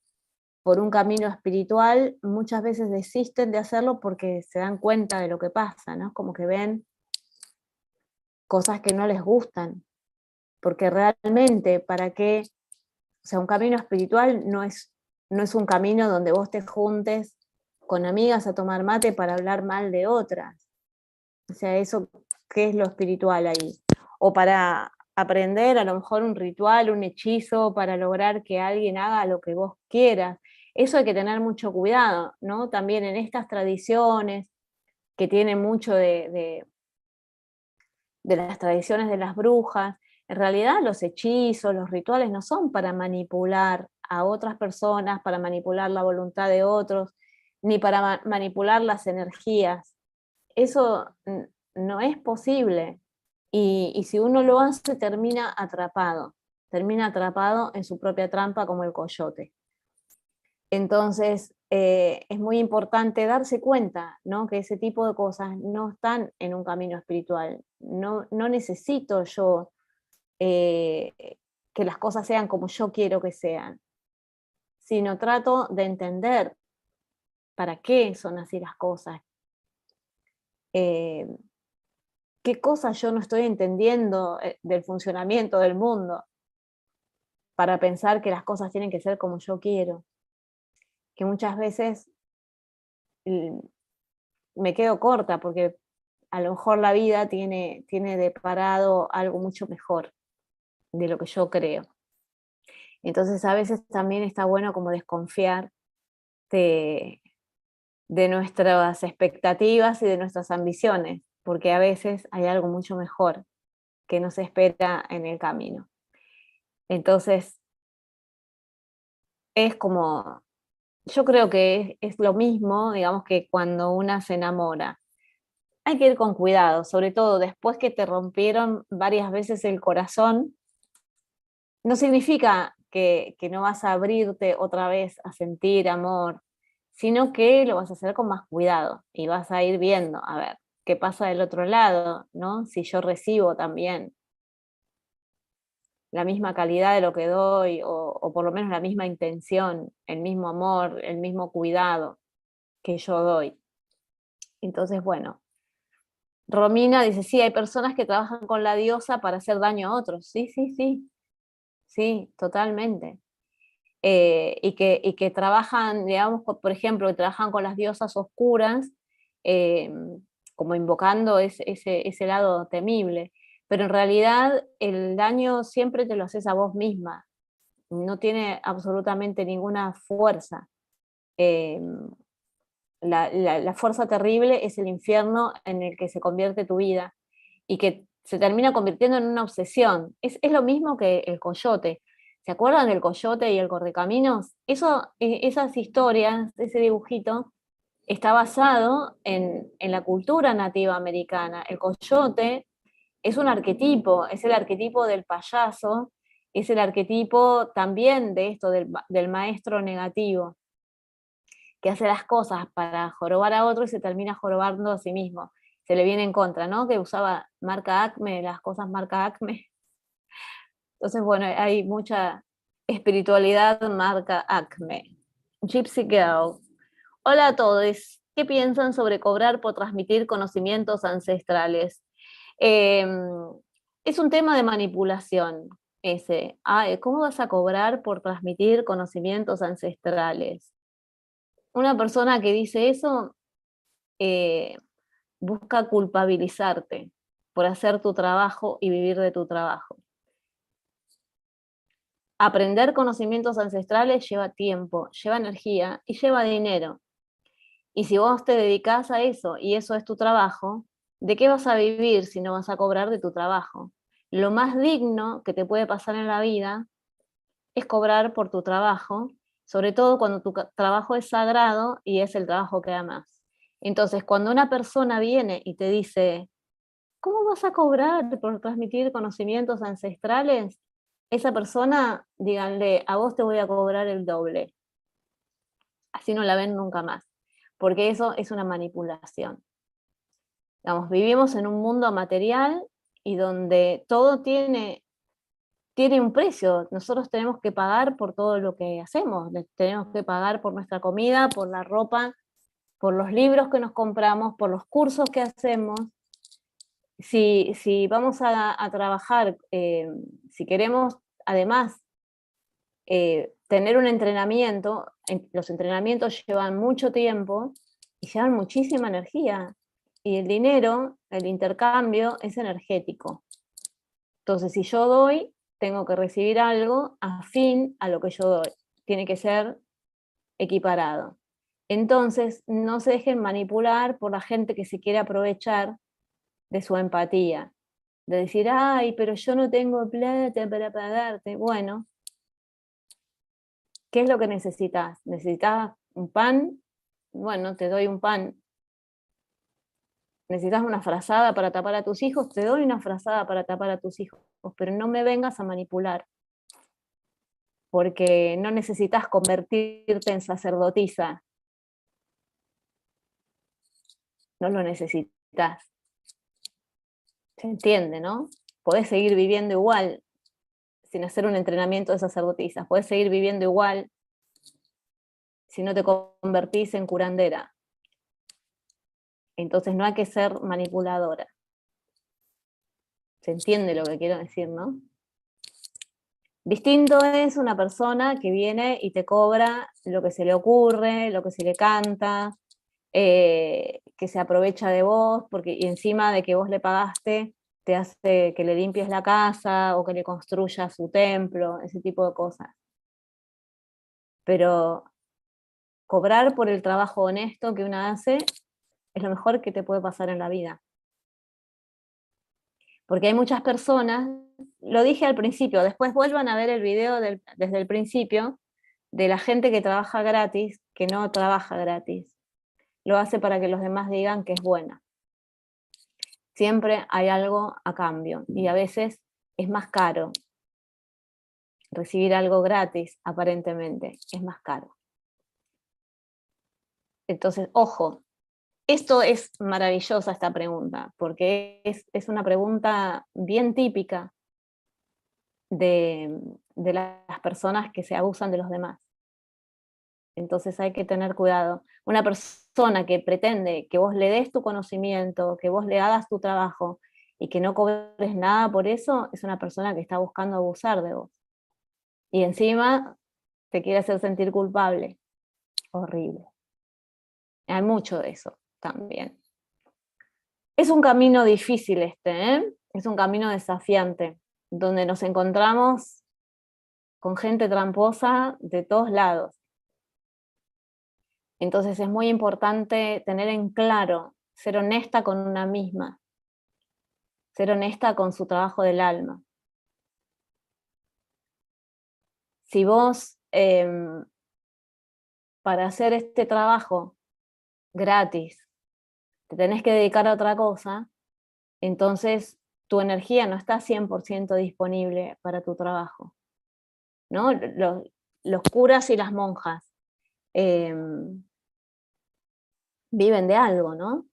un camino espiritual, muchas veces desisten de hacerlo porque se dan cuenta de lo que pasa, ¿no? Como que ven cosas que no les gustan, porque realmente, ¿para qué? O sea, un camino espiritual no es un camino donde vos te juntes con amigas a tomar mate para hablar mal de otras. O sea, eso, ¿qué es lo espiritual ahí? O para aprender a lo mejor un ritual, un hechizo, para lograr que alguien haga lo que vos quieras. Eso hay que tener mucho cuidado, ¿no? También en estas tradiciones que tienen mucho de las tradiciones de las brujas, en realidad los hechizos, los rituales no son para manipular a otras personas, para manipular la voluntad de otros, ni para manipular las energías. Eso no es posible. Y si uno lo hace, termina atrapado en su propia trampa como el coyote. Entonces, es muy importante darse cuenta, ¿no? Que ese tipo de cosas no están en un camino espiritual. No necesito yo eh, que las cosas sean como yo quiero que sean, sino trato de entender para qué son así las cosas, eh, qué cosas yo no estoy entendiendo del funcionamiento del mundo para pensar que las cosas tienen que ser como yo quiero. que muchas veces me quedo corta, porque a lo mejor la vida tiene deparado algo mucho mejor de lo que yo creo. Entonces a veces también está bueno como desconfiar de, de nuestras expectativas y de nuestras ambiciones, porque a veces hay algo mucho mejor que nos espera en el camino. Entonces, es como, yo creo que es lo mismo, digamos, que cuando una se enamora. Hay que ir con cuidado, sobre todo después que te rompieron varias veces el corazón. No significa que no vas a abrirte otra vez a sentir amor, sino que lo vas a hacer con más cuidado y vas a ir viendo, a ver, qué pasa del otro lado, ¿no? Si yo recibo también la misma calidad de lo que doy, o por lo menos la misma intención, el mismo amor, el mismo cuidado que yo doy. Entonces, bueno, Romina dice, sí, hay personas que trabajan con la diosa para hacer daño a otros. Sí, sí, sí, sí, totalmente. Y que trabajan, digamos, por ejemplo, que trabajan con las diosas oscuras, eh, como invocando ese lado temible. Pero en realidad el daño siempre te lo haces a vos misma, no tiene absolutamente ninguna fuerza. Eh, la fuerza terrible es el infierno en el que se convierte tu vida y que se termina convirtiendo en una obsesión. Es lo mismo que el coyote. ¿Se acuerdan del coyote y el correcaminos? Esas historias, ese dibujito, está basado en la cultura nativa americana. El coyote es un arquetipo, es el arquetipo del payaso, es el arquetipo también de esto, del maestro negativo, que hace las cosas para jorobar a otro y se termina jorobando a sí mismo. Se le viene en contra, ¿no? Que usaba marca Acme, las cosas marca Acme. Entonces, bueno, hay mucha espiritualidad marca Acme. Gypsy Girl. Hola a todos. ¿Qué piensan sobre cobrar por transmitir conocimientos ancestrales? Eh, es un tema de manipulación ese. ¿Cómo vas a cobrar por transmitir conocimientos ancestrales? Una persona que dice eso eh, busca culpabilizarte por hacer tu trabajo y vivir de tu trabajo. Aprender conocimientos ancestrales lleva tiempo, lleva energía y lleva dinero. Y si vos te dedicás a eso y eso es tu trabajo, ¿de qué vas a vivir si no vas a cobrar de tu trabajo? Lo más digno que te puede pasar en la vida es cobrar por tu trabajo, sobre todo cuando tu trabajo es sagrado y es el trabajo que amas. Entonces, cuando una persona viene y te dice, ¿cómo vas a cobrar por transmitir conocimientos ancestrales? Esa persona, díganle, a vos te voy a cobrar el doble. Así no la ven nunca más, porque eso es una manipulación. Digamos, vivimos en un mundo material y donde todo tiene un precio. Nosotros tenemos que pagar por todo lo que hacemos. Tenemos que pagar por nuestra comida, por la ropa, por los libros que nos compramos, por los cursos que hacemos. Si vamos a trabajar, si queremos además tener un entrenamiento, los entrenamientos llevan mucho tiempo y llevan muchísima energía. Y el dinero, el intercambio, es energético. Entonces, si yo doy, tengo que recibir algo afín a lo que yo doy. Tiene que ser equiparado. Entonces, no se dejen manipular por la gente que se quiere aprovechar de su empatía. De decir, ay, pero yo no tengo plata para pagarte. Bueno, ¿qué es lo que necesitas? ¿Necesitas un pan? Bueno, te doy un pan. ¿Necesitas una frazada para tapar a tus hijos? Te doy una frazada para tapar a tus hijos, pero no me vengas a manipular, porque no necesitas convertirte en sacerdotisa, no lo necesitas. ¿Se entiende, no? Podés seguir viviendo igual sin hacer un entrenamiento de sacerdotisas, podés seguir viviendo igual si no te convertís en curandera. Entonces no hay que ser manipuladora. ¿Se entiende lo que quiero decir, no? Distinto es una persona que viene y te cobra lo que se le ocurre, lo que se le canta, que se aprovecha de vos, porque y encima de que vos le pagaste, te hace que le limpies la casa o que le construyas su templo, ese tipo de cosas. Pero cobrar por el trabajo honesto que una hace es lo mejor que te puede pasar en la vida. Porque hay muchas personas, lo dije al principio, después vuelvan a ver el video desde el principio, de la gente que trabaja gratis, que no trabaja gratis. Lo hace para que los demás digan que es buena. Siempre hay algo a cambio y a veces es más caro. Recibir algo gratis, aparentemente, es más caro. Entonces, ojo, esto es maravillosa esta pregunta, porque es una pregunta bien típica de las personas que se abusan de los demás. Entonces hay que tener cuidado. Una persona que pretende que vos le des tu conocimiento, que vos le hagas tu trabajo y que no cobres nada por eso, es una persona que está buscando abusar de vos. Y encima te quiere hacer sentir culpable. Horrible. Hay mucho de eso también. Es un camino difícil este, ¿eh? Es un camino desafiante, donde nos encontramos con gente tramposa de todos lados. Entonces es muy importante tener en claro, ser honesta con una misma, ser honesta con su trabajo del alma. Si vos, para hacer este trabajo gratis, te tenés que dedicar a otra cosa, entonces tu energía no está 100% disponible para tu trabajo, ¿no? Los curas y las monjas viven de algo, ¿no?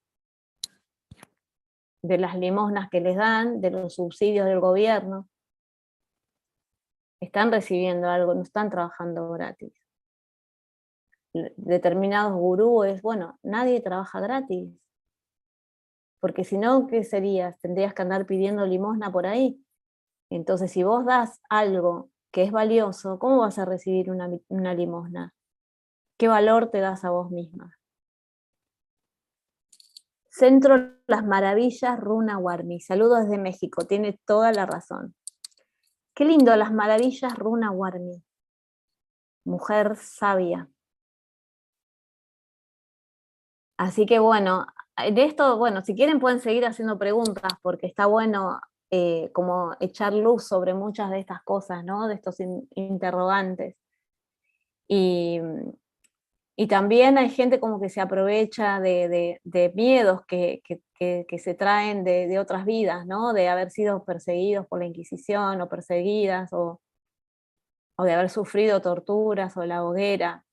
De las limosnas que les dan, de los subsidios del gobierno. Están recibiendo algo, no están trabajando gratis. Determinados gurúes, bueno, nadie trabaja gratis. Porque si no, ¿qué serías? Tendrías que andar pidiendo limosna por ahí. Entonces, si vos das algo que es valioso, ¿cómo vas a recibir una limosna? ¿Qué valor te das a vos misma? Centro Las Maravillas, Runa Warmi. Saludos desde México, tiene toda la razón. Qué lindo, Las Maravillas, Runa Warmi. Mujer sabia. Así que bueno, de esto, bueno, si quieren pueden seguir haciendo preguntas porque está bueno como echar luz sobre muchas de estas cosas, ¿no? De estos interrogantes. Y, y también hay gente como que se aprovecha de miedos que se traen de otras vidas, ¿no? De haber sido perseguidos por la Inquisición o perseguidas o de haber sufrido torturas o la hoguera.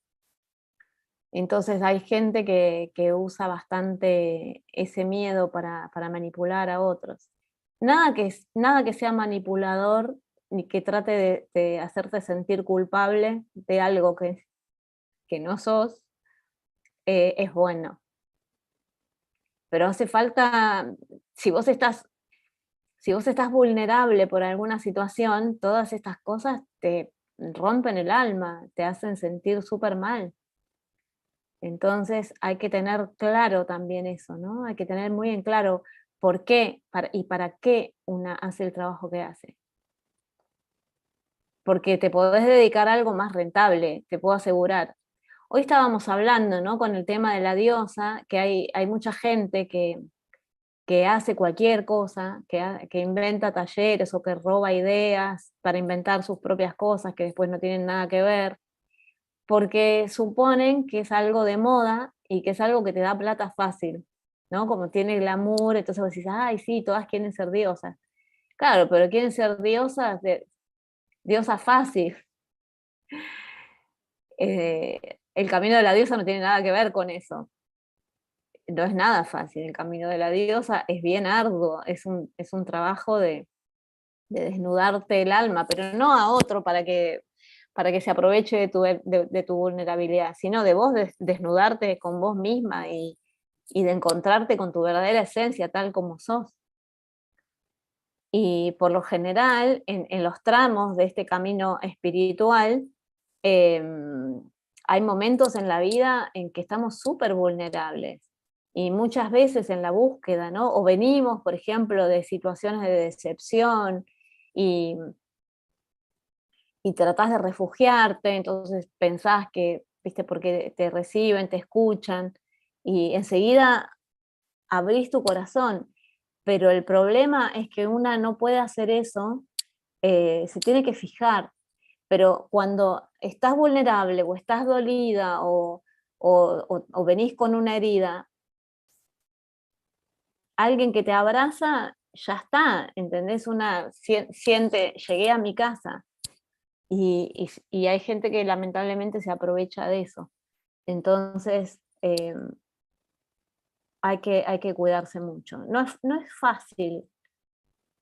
Entonces hay gente que usa bastante ese miedo para manipular a otros. Nada que sea manipulador ni que trate de hacerte sentir culpable de algo que no sos, es bueno. Pero hace falta, si vos estás, si vos estás vulnerable por alguna situación, todas estas cosas te rompen el alma, te hacen sentir súper mal. Entonces hay que tener claro también eso, ¿no? Hay que tener muy en claro por qué y para qué una hace el trabajo que hace. Porque te podés dedicar a algo más rentable, te puedo asegurar. Hoy estábamos hablando, ¿no? Con el tema de la diosa, que hay mucha gente que hace cualquier cosa, que inventa talleres o que roba ideas para inventar sus propias cosas que después no tienen nada que ver, porque suponen que es algo de moda y que es algo que te da plata fácil, ¿no? Como tiene glamour, entonces vos decís, ay, sí, todas quieren ser diosas. Claro, pero quieren ser diosas, diosa fácil. El camino de la diosa no tiene nada que ver con eso. No es nada fácil, el camino de la diosa es bien arduo, es un trabajo de desnudarte el alma, pero no a otro para que se aproveche de tu vulnerabilidad, sino de vos desnudarte con vos misma y de encontrarte con tu verdadera esencia tal como sos. Y por lo general, en los tramos de este camino espiritual, hay momentos en la vida en que estamos súper vulnerables. Y muchas veces en la búsqueda, ¿no? O venimos, por ejemplo, de situaciones de decepción y, y tratás de refugiarte, entonces pensás que, viste, porque te reciben, te escuchan, y enseguida abrís tu corazón. Pero el problema es que una no puede hacer eso, se tiene que fijar. Pero cuando estás vulnerable o estás dolida o venís con una herida, alguien que te abraza, ya está, ¿entendés? Una siente, llegué a mi casa. Y hay gente que lamentablemente se aprovecha de eso. Entonces, hay que cuidarse mucho. No es fácil,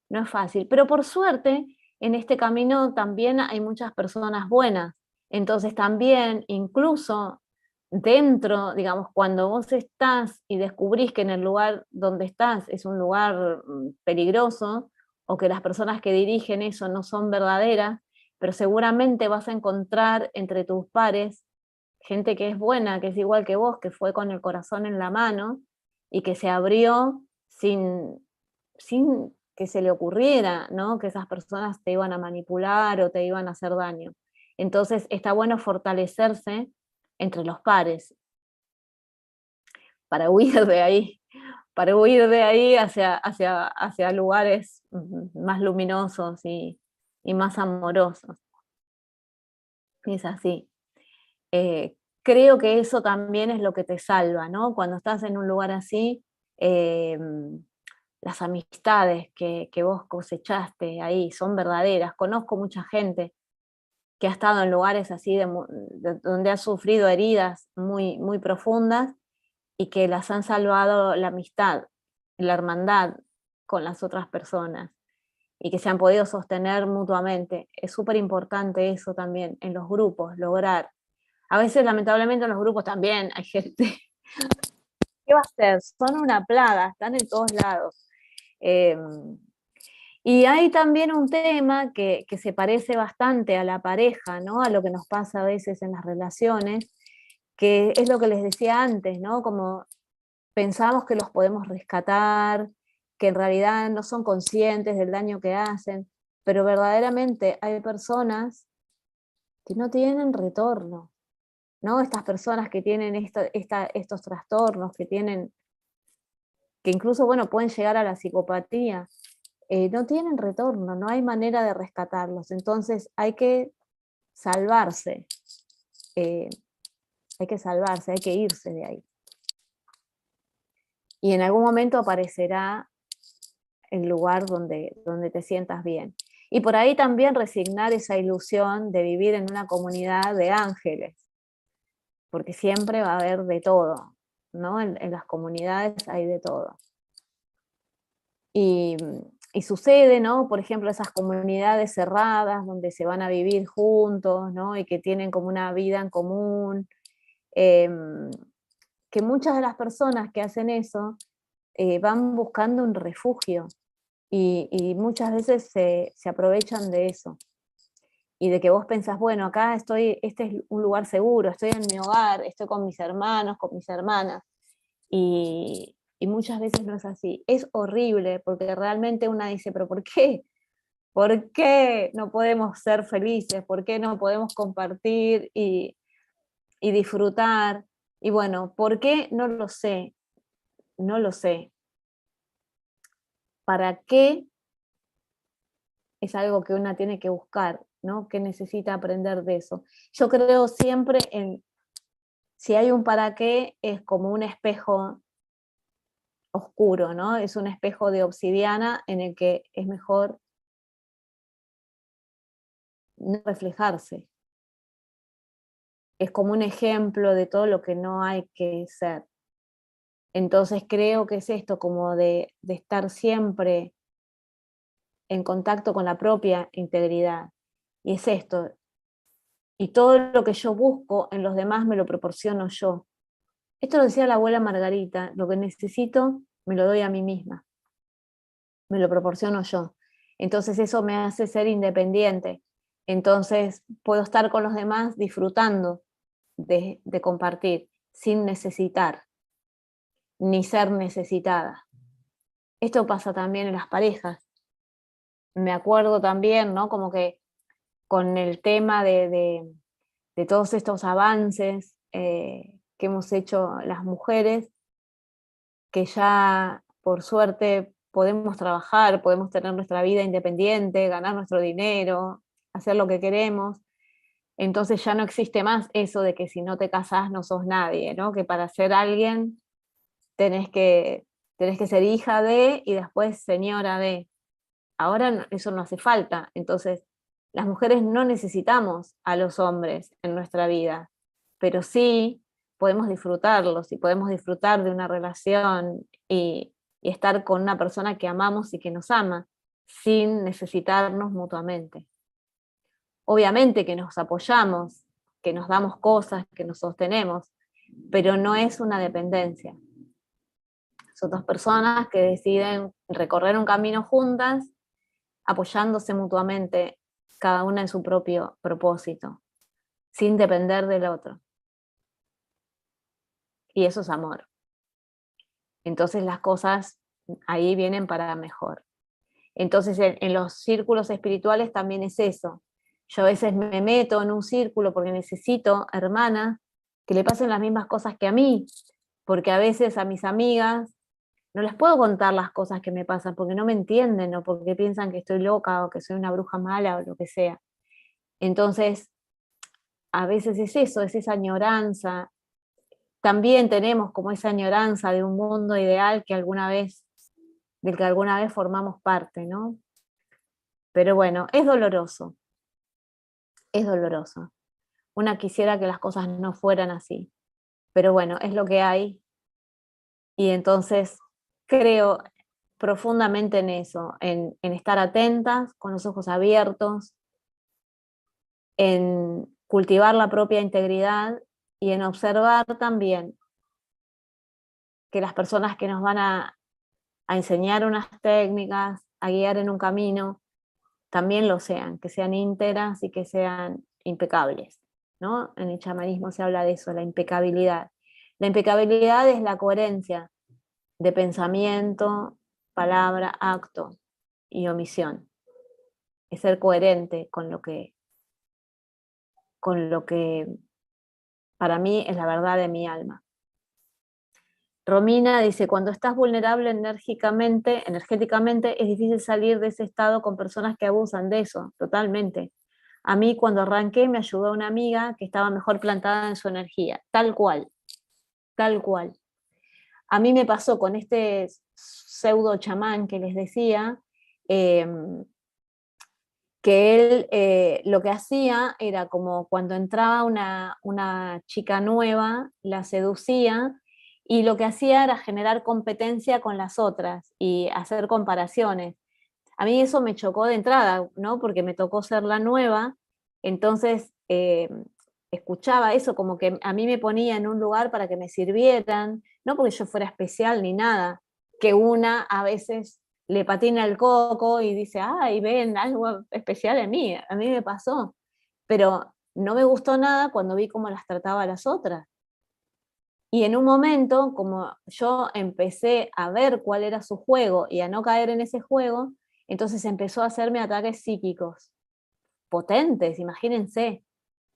no es fácil, pero por suerte en este camino también hay muchas personas buenas. Entonces también, incluso dentro, digamos, cuando vos estás y descubrís que en el lugar donde estás es un lugar peligroso, o que las personas que dirigen eso no son verdaderas, pero seguramente vas a encontrar entre tus pares gente que es buena, que es igual que vos, que fue con el corazón en la mano y que se abrió sin que se le ocurriera, ¿no? Que esas personas te iban a manipular o te iban a hacer daño. Entonces está bueno fortalecerse entre los pares para huir de ahí, para huir de ahí hacia lugares más luminosos y más amorosos. Es así. Creo que eso también es lo que te salva, ¿no? Cuando estás en un lugar así, eh, las amistades que vos cosechaste ahí son verdaderas. Conozco mucha gente que ha estado en lugares así donde ha sufrido heridas muy profundas y que las han salvado la amistad, la hermandad con las otras personas y que se han podido sostener mutuamente. Es súper importante eso también en los grupos, lograr. A veces, lamentablemente, en los grupos también hay gente. ¿Qué va a hacer? Son una plaga, están en todos lados. Eh, y hay también un tema que se parece bastante a la pareja, ¿no? A lo que nos pasa a veces en las relaciones, que es lo que les decía antes, ¿no? Como pensamos que los podemos rescatar, que en realidad no son conscientes del daño que hacen, pero verdaderamente hay personas que no tienen retorno, ¿no? Estas personas que tienen estos trastornos, que incluso, bueno, pueden llegar a la psicopatía, no tienen retorno, no hay manera de rescatarlos. Entonces hay que salvarse, eh, hay que salvarse, hay que irse de ahí. Y en algún momento aparecerá el lugar donde te sientas bien. Y por ahí también resignar esa ilusión de vivir en una comunidad de ángeles, porque siempre va a haber de todo, ¿no? En las comunidades hay de todo. Y, y sucede, ¿no? Por ejemplo, esas comunidades cerradas donde se van a vivir juntos, ¿no? Y que tienen como una vida en común, que muchas de las personas que hacen eso van buscando un refugio y muchas veces se aprovechan de eso. Y de que vos pensás, bueno, acá estoy, este es un lugar seguro, estoy en mi hogar, estoy con mis hermanos, con mis hermanas. Y muchas veces no es así. Es horrible porque realmente una dice, pero ¿por qué? ¿Por qué no podemos ser felices? ¿Por qué no podemos compartir y disfrutar? Y bueno, ¿por qué? No lo sé, no lo sé. ¿Para qué? Es algo que una tiene que buscar, ¿no? Que necesita aprender de eso. Yo creo siempre en, si hay un para qué, es como un espejo oscuro, ¿no? Es un espejo de obsidiana en el que es mejor no reflejarse. Es como un ejemplo de todo lo que no hay que ser. Entonces creo que es esto, como de estar siempre en contacto con la propia integridad. Y es esto. Y todo lo que yo busco en los demás me lo proporciono yo. Esto lo decía la abuela Margarita, lo que necesito me lo doy a mí misma, me lo proporciono yo. Entonces eso me hace ser independiente. Entonces puedo estar con los demás disfrutando de compartir, sin necesitar, ni ser necesitada. Esto pasa también en las parejas. Me acuerdo también, ¿no? Como que con el tema de todos estos avances que hemos hecho las mujeres, que ya por suerte podemos trabajar, podemos tener nuestra vida independiente, ganar nuestro dinero, hacer lo que queremos. Entonces ya no existe más eso de que si no te casás no sos nadie, ¿no? Que para ser alguien tenés que, tenés que ser hija de y después señora de. Ahora eso no hace falta. Entonces, las mujeres no necesitamos a los hombres en nuestra vida, pero sí podemos disfrutarlos y podemos disfrutar de una relación y estar con una persona que amamos y que nos ama, sin necesitarnos mutuamente. Obviamente que nos apoyamos, que nos damos cosas, que nos sostenemos, pero no es una dependencia. Son dos personas que deciden recorrer un camino juntas, apoyándose mutuamente, cada una en su propio propósito, sin depender del otro. Y eso es amor. Entonces las cosas ahí vienen para mejor. Entonces en los círculos espirituales también es eso. Yo a veces me meto en un círculo porque necesito hermanas que le pasen las mismas cosas que a mí, porque a veces a mis amigas no les puedo contar las cosas que me pasan porque no me entienden o porque piensan que estoy loca o que soy una bruja mala o lo que sea. Entonces, a veces es eso, es esa añoranza. También tenemos como esa añoranza de un mundo ideal del que alguna vez formamos parte, ¿no? Pero bueno, es doloroso, es doloroso. Una quisiera que las cosas no fueran así, pero bueno, es lo que hay y entonces creo profundamente en eso, en estar atentas, con los ojos abiertos, en cultivar la propia integridad y en observar también que las personas que nos van a enseñar unas técnicas, a guiar en un camino, también lo sean, que sean íntegras y que sean impecables, ¿no? En el chamanismo se habla de eso, la impecabilidad. La impecabilidad es la coherencia de pensamiento, palabra, acto y omisión. Es ser coherente con lo que para mí es la verdad de mi alma. Romina dice, cuando estás vulnerable energéticamente, es difícil salir de ese estado con personas que abusan de eso, totalmente. A mí cuando arranqué me ayudó una amiga que estaba mejor plantada en su energía, tal cual, tal cual. A mí me pasó con este pseudo chamán que les decía, eh, que él lo que hacía era como cuando entraba una chica nueva, la seducía y lo que hacía era generar competencia con las otras y hacer comparaciones. A mí eso me chocó de entrada, ¿no? Porque me tocó ser la nueva, entonces escuchaba eso como que a mí me ponía en un lugar para que me sirvieran, no porque yo fuera especial ni nada, que una a veces le patina el coco y dice, ay, ven, algo especial en mí, a mí me pasó, pero no me gustó nada cuando vi cómo las trataba a las otras. Y en un momento, como yo empecé a ver cuál era su juego y a no caer en ese juego, entonces empezó a hacerme ataques psíquicos potentes, imagínense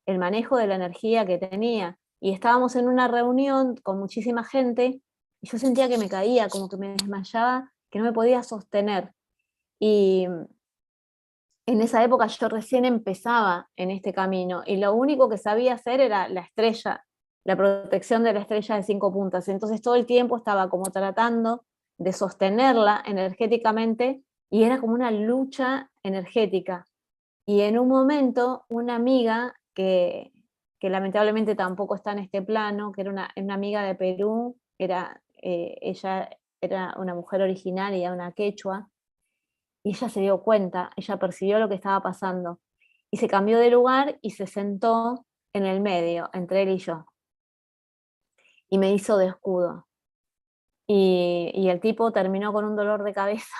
el manejo de la energía que tenía. Y estábamos en una reunión con muchísima gente y yo sentía que me caía, como que me desmayaba, que no me podía sostener. Y en esa época yo recién empezaba en este camino y lo único que sabía hacer era la estrella, la protección de la estrella de 5 puntas. Entonces todo el tiempo estaba como tratando de sostenerla energéticamente y era como una lucha energética. Y en un momento una amiga que lamentablemente tampoco está en este plano, que era una amiga de Perú, ella era una mujer originaria, una quechua, y ella se dio cuenta, ella percibió lo que estaba pasando y se cambió de lugar y se sentó en el medio, entre él y yo, y me hizo de escudo. Y el tipo terminó con un dolor de cabeza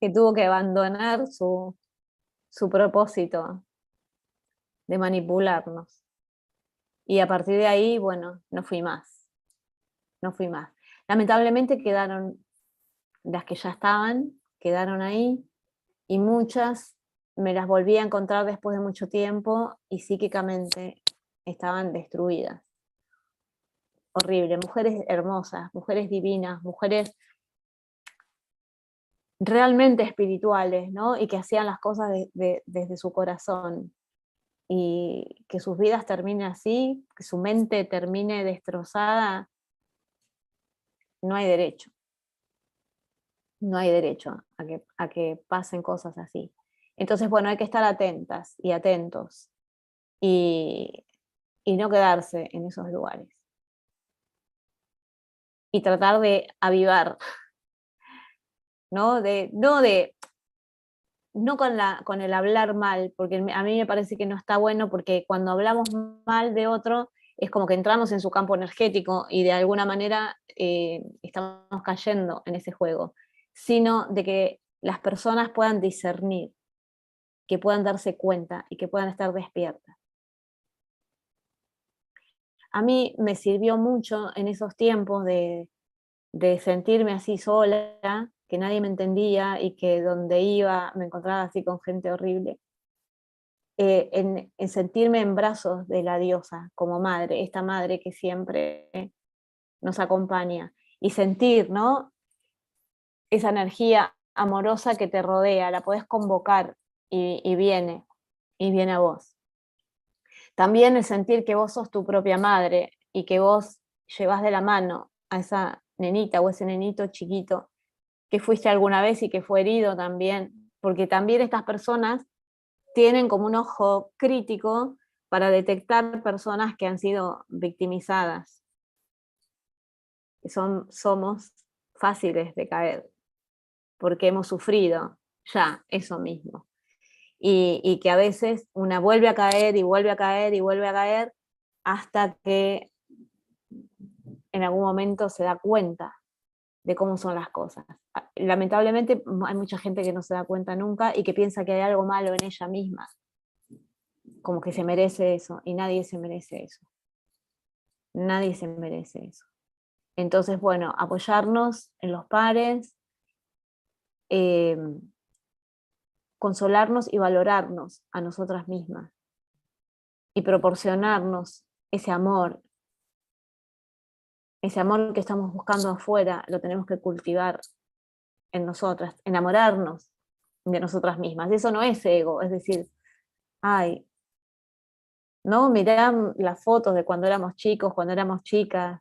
que tuvo que abandonar su propósito de manipularnos. Y a partir de ahí, bueno, no fui más, no fui más. Lamentablemente quedaron, las que ya estaban, quedaron ahí, y muchas me las volví a encontrar después de mucho tiempo y psíquicamente estaban destruidas. Horrible, mujeres hermosas, mujeres divinas, mujeres realmente espirituales, ¿no? Y que hacían las cosas desde su corazón. Y que sus vidas terminen así, que su mente termine destrozada, no hay derecho. No hay derecho a que pasen cosas así. Entonces, bueno, hay que estar atentas y atentos y, y no quedarse en esos lugares. Y tratar de avivar, ¿no? No con el hablar mal, porque a mí me parece que no está bueno, porque cuando hablamos mal de otro es como que entramos en su campo energético y de alguna manera estamos cayendo en ese juego, sino de que las personas puedan discernir, que puedan darse cuenta y que puedan estar despiertas. A mí me sirvió mucho en esos tiempos de sentirme así sola, que nadie me entendía y que donde iba me encontraba así con gente horrible. En sentirme en brazos de la diosa como madre, esta madre que siempre nos acompaña, y sentir, ¿no? Esa energía amorosa que te rodea, la podés convocar y viene a vos. También el sentir que vos sos tu propia madre y que vos llevas de la mano a esa nenita o ese nenito chiquito que fuiste alguna vez y que fue herido también, porque también estas personas tienen como un ojo crítico para detectar personas que han sido victimizadas, que somos fáciles de caer, porque hemos sufrido ya eso mismo. Y que a veces una vuelve a caer y vuelve a caer y vuelve a caer hasta que en algún momento se da cuenta de cómo son las cosas. Lamentablemente hay mucha gente que no se da cuenta nunca y que piensa que hay algo malo en ella misma, como que se merece eso, y nadie se merece eso. Nadie se merece eso. Entonces, bueno, apoyarnos en los pares, eh, consolarnos y valorarnos a nosotras mismas y proporcionarnos ese amor que estamos buscando afuera, lo tenemos que cultivar en nosotras, enamorarnos de nosotras mismas. Eso no es ego, es decir, ay, ¿no? Mirar las fotos de cuando éramos chicos, cuando éramos chicas,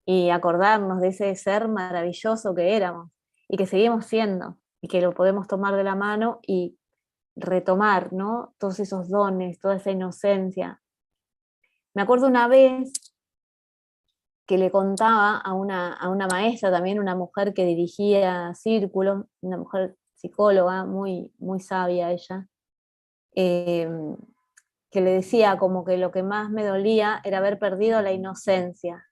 y acordarnos de ese ser maravilloso que éramos y que seguimos siendo, y que lo podemos tomar de la mano y retomar, ¿no? Todos esos dones, toda esa inocencia. Me acuerdo una vez que le contaba a una maestra, también una mujer que dirigía círculos, una mujer psicóloga, muy, muy sabia ella, eh, que le decía como que lo que más me dolía era haber perdido la inocencia.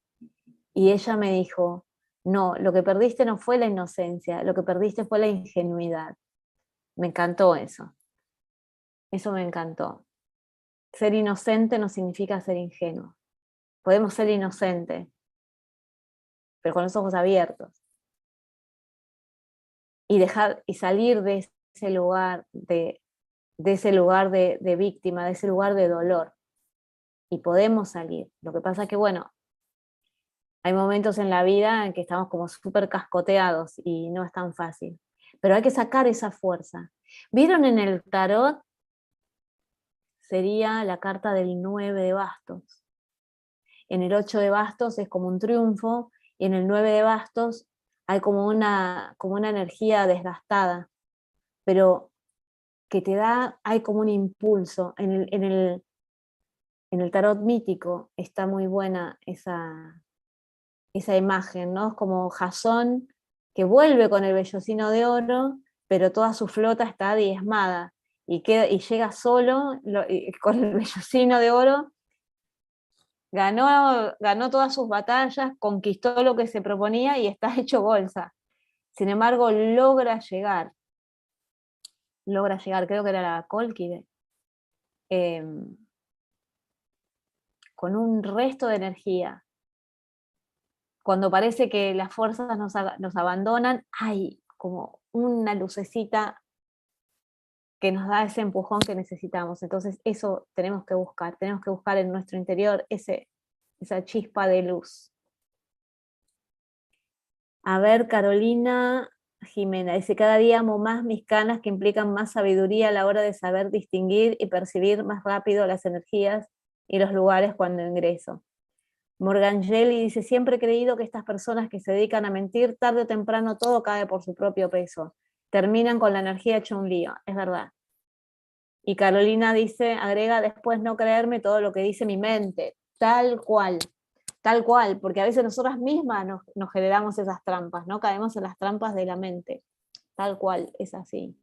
Y ella me dijo, no, lo que perdiste no fue la inocencia, lo que perdiste fue la ingenuidad. Me encantó eso. Eso me encantó. Ser inocente no significa ser ingenuo. Podemos ser inocentes, pero con los ojos abiertos. Y dejar y salir de ese lugar de ese lugar de víctima, de ese lugar de dolor. Y podemos salir. Lo que pasa es que, bueno, hay momentos en la vida en que estamos como súper cascoteados y no es tan fácil. Pero hay que sacar esa fuerza. ¿Vieron en el tarot? Sería la carta del 9 de bastos. En el 8 de bastos es como un triunfo y en el 9 de bastos hay como una energía desgastada, pero que te da, hay como un impulso. En el tarot mítico está muy buena esa imagen, ¿no? Es como Jasón que vuelve con el vellocino de oro, pero toda su flota está diezmada y llega solo con el vellocino de oro, ganó todas sus batallas, conquistó lo que se proponía y está hecho bolsa. Sin embargo, logra llegar logra llegar, creo que era la Colquide, con un resto de energía. Cuando parece que las fuerzas nos abandonan, hay como una lucecita que nos da ese empujón que necesitamos. Entonces eso tenemos que buscar en nuestro interior esa chispa de luz. A ver, Carolina Jimena dice, cada día amo más mis canas que implican más sabiduría a la hora de saber distinguir y percibir más rápido las energías y los lugares cuando ingreso. Morgangeli dice, siempre he creído que estas personas que se dedican a mentir, tarde o temprano todo cae por su propio peso. Terminan con la energía hecha un lío, es verdad. Y Carolina dice, agrega, después no creerme todo lo que dice mi mente, tal cual, porque a veces nosotras mismas nos generamos esas trampas, ¿no? Caemos en las trampas de la mente, tal cual, es así.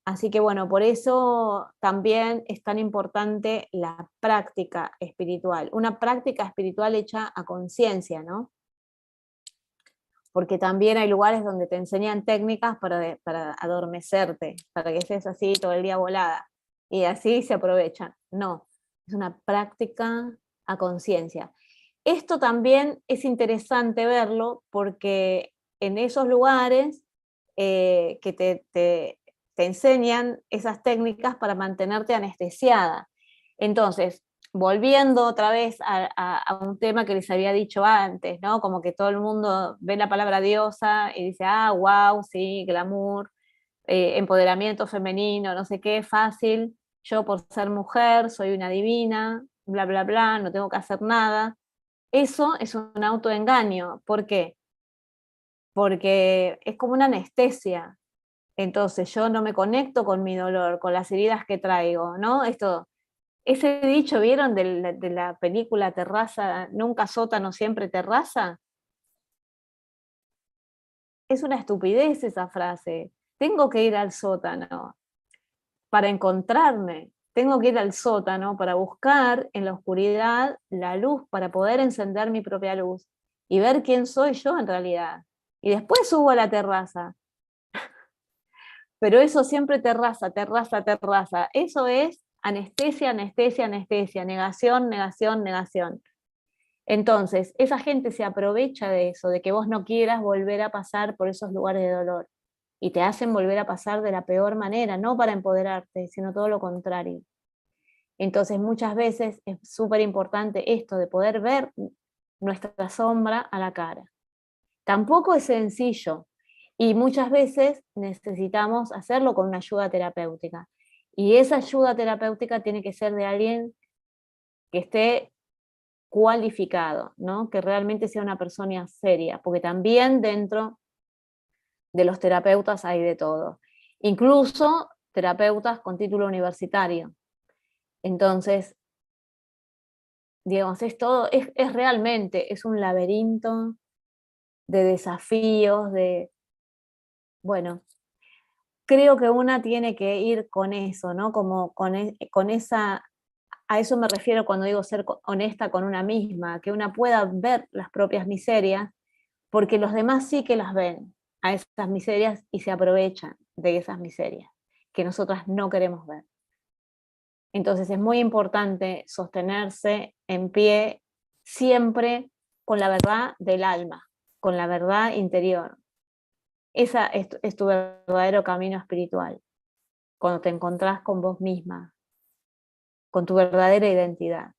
Así que bueno, por eso también es tan importante la práctica espiritual, una práctica espiritual hecha a conciencia, ¿no? Porque también hay lugares donde te enseñan técnicas para adormecerte, para que estés así todo el día volada, y así se aprovechan. No, es una práctica a conciencia. Esto también es interesante verlo porque en esos lugares que te enseñan esas técnicas para mantenerte anestesiada. Entonces, volviendo otra vez a un tema que les había dicho antes, ¿no? Como que todo el mundo ve la palabra diosa y dice, ah, wow, sí, glamour, empoderamiento femenino, no sé qué, fácil, yo por ser mujer soy una divina, bla, bla, bla, no tengo que hacer nada. Eso es un autoengaño. ¿Por qué? Porque es como una anestesia. Entonces yo no me conecto con mi dolor, con las heridas que traigo, ¿no? Ese dicho, ¿vieron de la película Terraza, nunca sótano, siempre terraza? Es una estupidez esa frase. Tengo que ir al sótano para encontrarme. Tengo que ir al sótano para buscar en la oscuridad la luz, para poder encender mi propia luz y ver quién soy yo en realidad. Y después subo a la terraza. Pero eso siempre terraza, terraza, terraza. Eso es anestesia, anestesia, anestesia, negación, negación, negación. Entonces, esa gente se aprovecha de eso, de que vos no quieras volver a pasar por esos lugares de dolor. Y te hacen volver a pasar de la peor manera, no para empoderarte, sino todo lo contrario. Entonces, muchas veces es súper importante esto de poder ver nuestra sombra a la cara. Tampoco es sencillo y muchas veces necesitamos hacerlo con una ayuda terapéutica. Y esa ayuda terapéutica tiene que ser de alguien que esté cualificado, ¿no? Que realmente sea una persona seria, porque también dentro de los terapeutas hay de todo, incluso terapeutas con título universitario. Entonces, digamos, es realmente, es un laberinto de desafíos, bueno, creo que una tiene que ir con eso, ¿no? Como con esa, a eso me refiero cuando digo ser honesta con una misma, que una pueda ver las propias miserias, porque los demás sí que las ven a esas miserias y se aprovechan de esas miserias que nosotras no queremos ver. Entonces es muy importante sostenerse en pie siempre con la verdad del alma, con la verdad interior. Esa es tu verdadero camino espiritual, cuando te encontrás con vos misma, con tu verdadera identidad.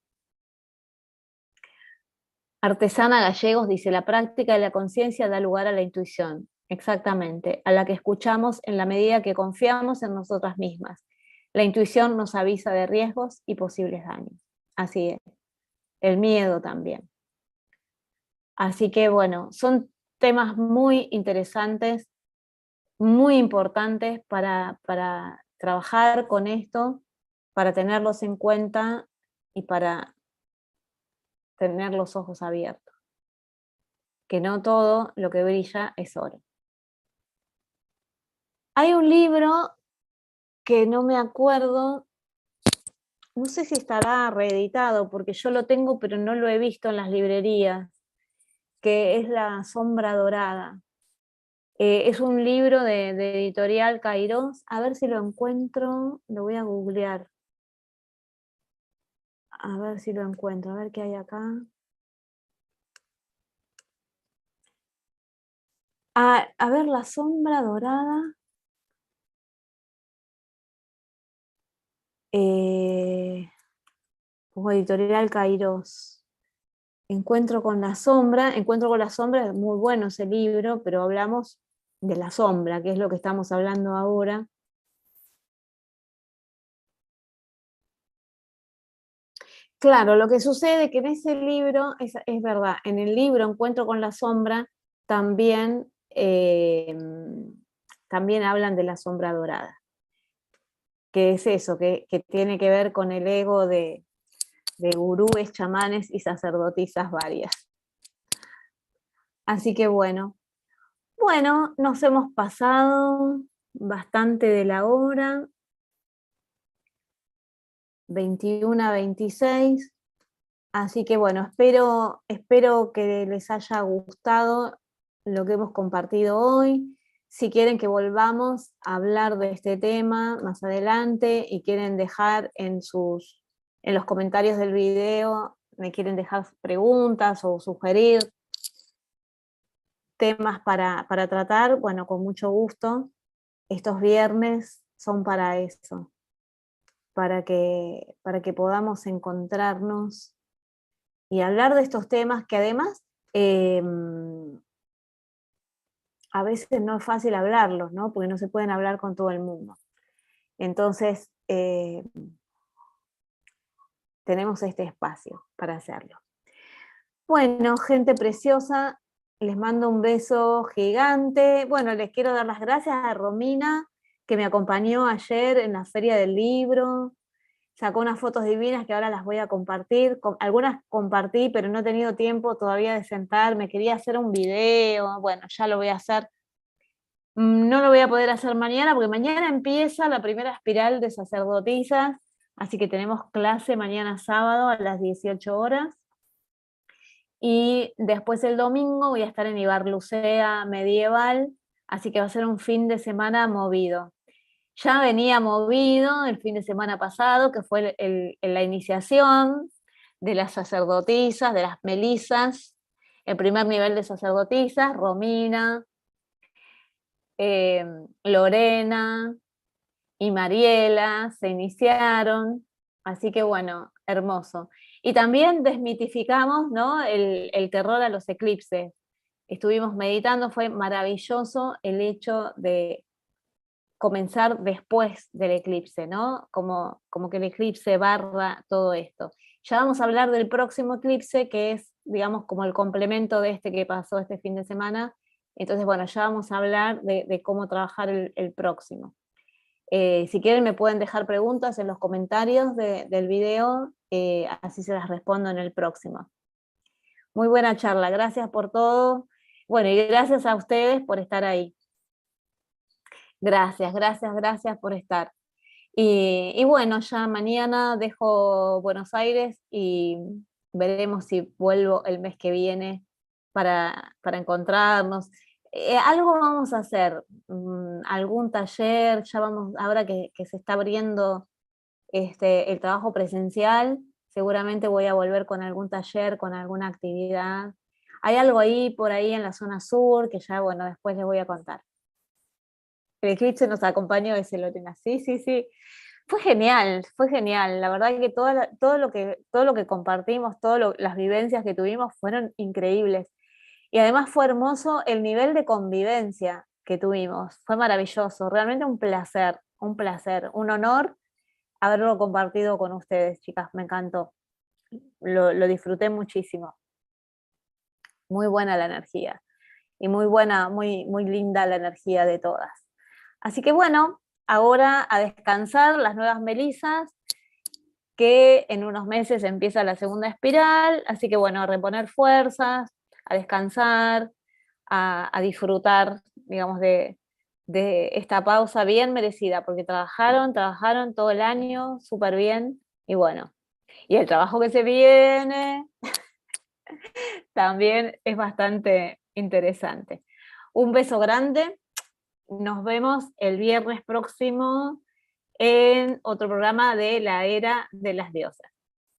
Artesana Gallegos dice, la práctica de la conciencia da lugar a la intuición, exactamente, a la que escuchamos en la medida que confiamos en nosotras mismas. La intuición nos avisa de riesgos y posibles daños. Así es. El miedo también. Así que bueno, son temas muy interesantes, muy importantes para trabajar con esto, para tenerlos en cuenta y para tener los ojos abiertos. Que no todo lo que brilla es oro. Hay un libro que no me acuerdo, no sé si estará reeditado, porque yo lo tengo, pero no lo he visto en las librerías, que es La sombra dorada. Es un libro de Editorial Kairos. A ver si lo encuentro, lo voy a googlear. A ver si lo encuentro, a ver qué hay acá. A ver, La sombra dorada. Como Editorial Kairos. Encuentro con la sombra. Encuentro con la sombra, es muy bueno ese libro, pero hablamos de la sombra, que es lo que estamos hablando ahora. Claro, lo que sucede es que en ese libro, es verdad, en el libro Encuentro con la sombra también, también hablan de la sombra dorada, que es eso, que tiene que ver con el ego de gurúes, chamanes y sacerdotisas varias. Así que bueno, nos hemos pasado bastante de la hora, 21:26. Así que bueno, espero que les haya gustado lo que hemos compartido hoy. Si quieren que volvamos a hablar de este tema más adelante y quieren dejar en los comentarios del video, me quieren dejar preguntas o sugerir temas para tratar, bueno, con mucho gusto. Estos viernes son para eso, para que podamos encontrarnos y hablar de estos temas que además eh, a veces no es fácil hablarlos, ¿no? Porque no se pueden hablar con todo el mundo. Entonces, tenemos este espacio para hacerlo. Bueno, gente preciosa, les mando un beso gigante. Bueno, les quiero dar las gracias a Romina, que me acompañó ayer en la Feria del Libro. Sacó unas fotos divinas que ahora las voy a compartir. Algunas compartí, pero no he tenido tiempo todavía de sentarme. Quería hacer un video, bueno, ya lo voy a hacer. No lo voy a poder hacer mañana, porque mañana empieza la primera espiral de sacerdotisas, así que tenemos clase mañana sábado a las 18 horas. Y después el domingo voy a estar en Ibarlucea Medieval, así que va a ser un fin de semana movido. Ya venía movido el fin de semana pasado, que fue la iniciación de las sacerdotisas, de las melisas, el primer nivel de sacerdotisas, Romina, Lorena y Mariela se iniciaron, así que bueno, hermoso. Y también desmitificamos, ¿no?, el terror a los eclipses. Estuvimos meditando, fue maravilloso el hecho de comenzar después del eclipse, ¿no? Como que el eclipse barra todo esto. Ya vamos a hablar del próximo eclipse, que es, digamos, como el complemento de este que pasó este fin de semana. Entonces, bueno, ya vamos a hablar de cómo trabajar el próximo. Si quieren me pueden dejar preguntas en los comentarios del video, así se las respondo en el próximo. Muy buena charla, gracias por todo. Bueno, y gracias a ustedes por estar ahí. Gracias por estar. Y bueno, ya mañana dejo Buenos Aires y veremos si vuelvo el mes que viene para encontrarnos. Algo vamos a hacer, algún taller, ya vamos, ahora que se está abriendo el trabajo presencial, seguramente voy a volver con algún taller, con alguna actividad. Hay algo ahí, por ahí en la zona sur, que ya, bueno, después les voy a contar. El eclipse nos acompañó ese, Lorena. Sí, sí, sí. Fue genial, fue genial. La verdad que todo lo que compartimos, las vivencias que tuvimos fueron increíbles. Y además fue hermoso el nivel de convivencia que tuvimos. Fue maravilloso, realmente un honor haberlo compartido con ustedes, chicas. Me encantó. Lo disfruté muchísimo. Muy buena la energía. Y muy buena, muy linda la energía de todas. Así que bueno, ahora a descansar las nuevas melisas, que en unos meses empieza la segunda espiral, así que bueno, a reponer fuerzas, a descansar, a disfrutar, digamos, de esta pausa bien merecida, porque trabajaron todo el año súper bien, y bueno, y el trabajo que se viene también es bastante interesante. Un beso grande. Nos vemos el viernes próximo en otro programa de la Era de las Diosas.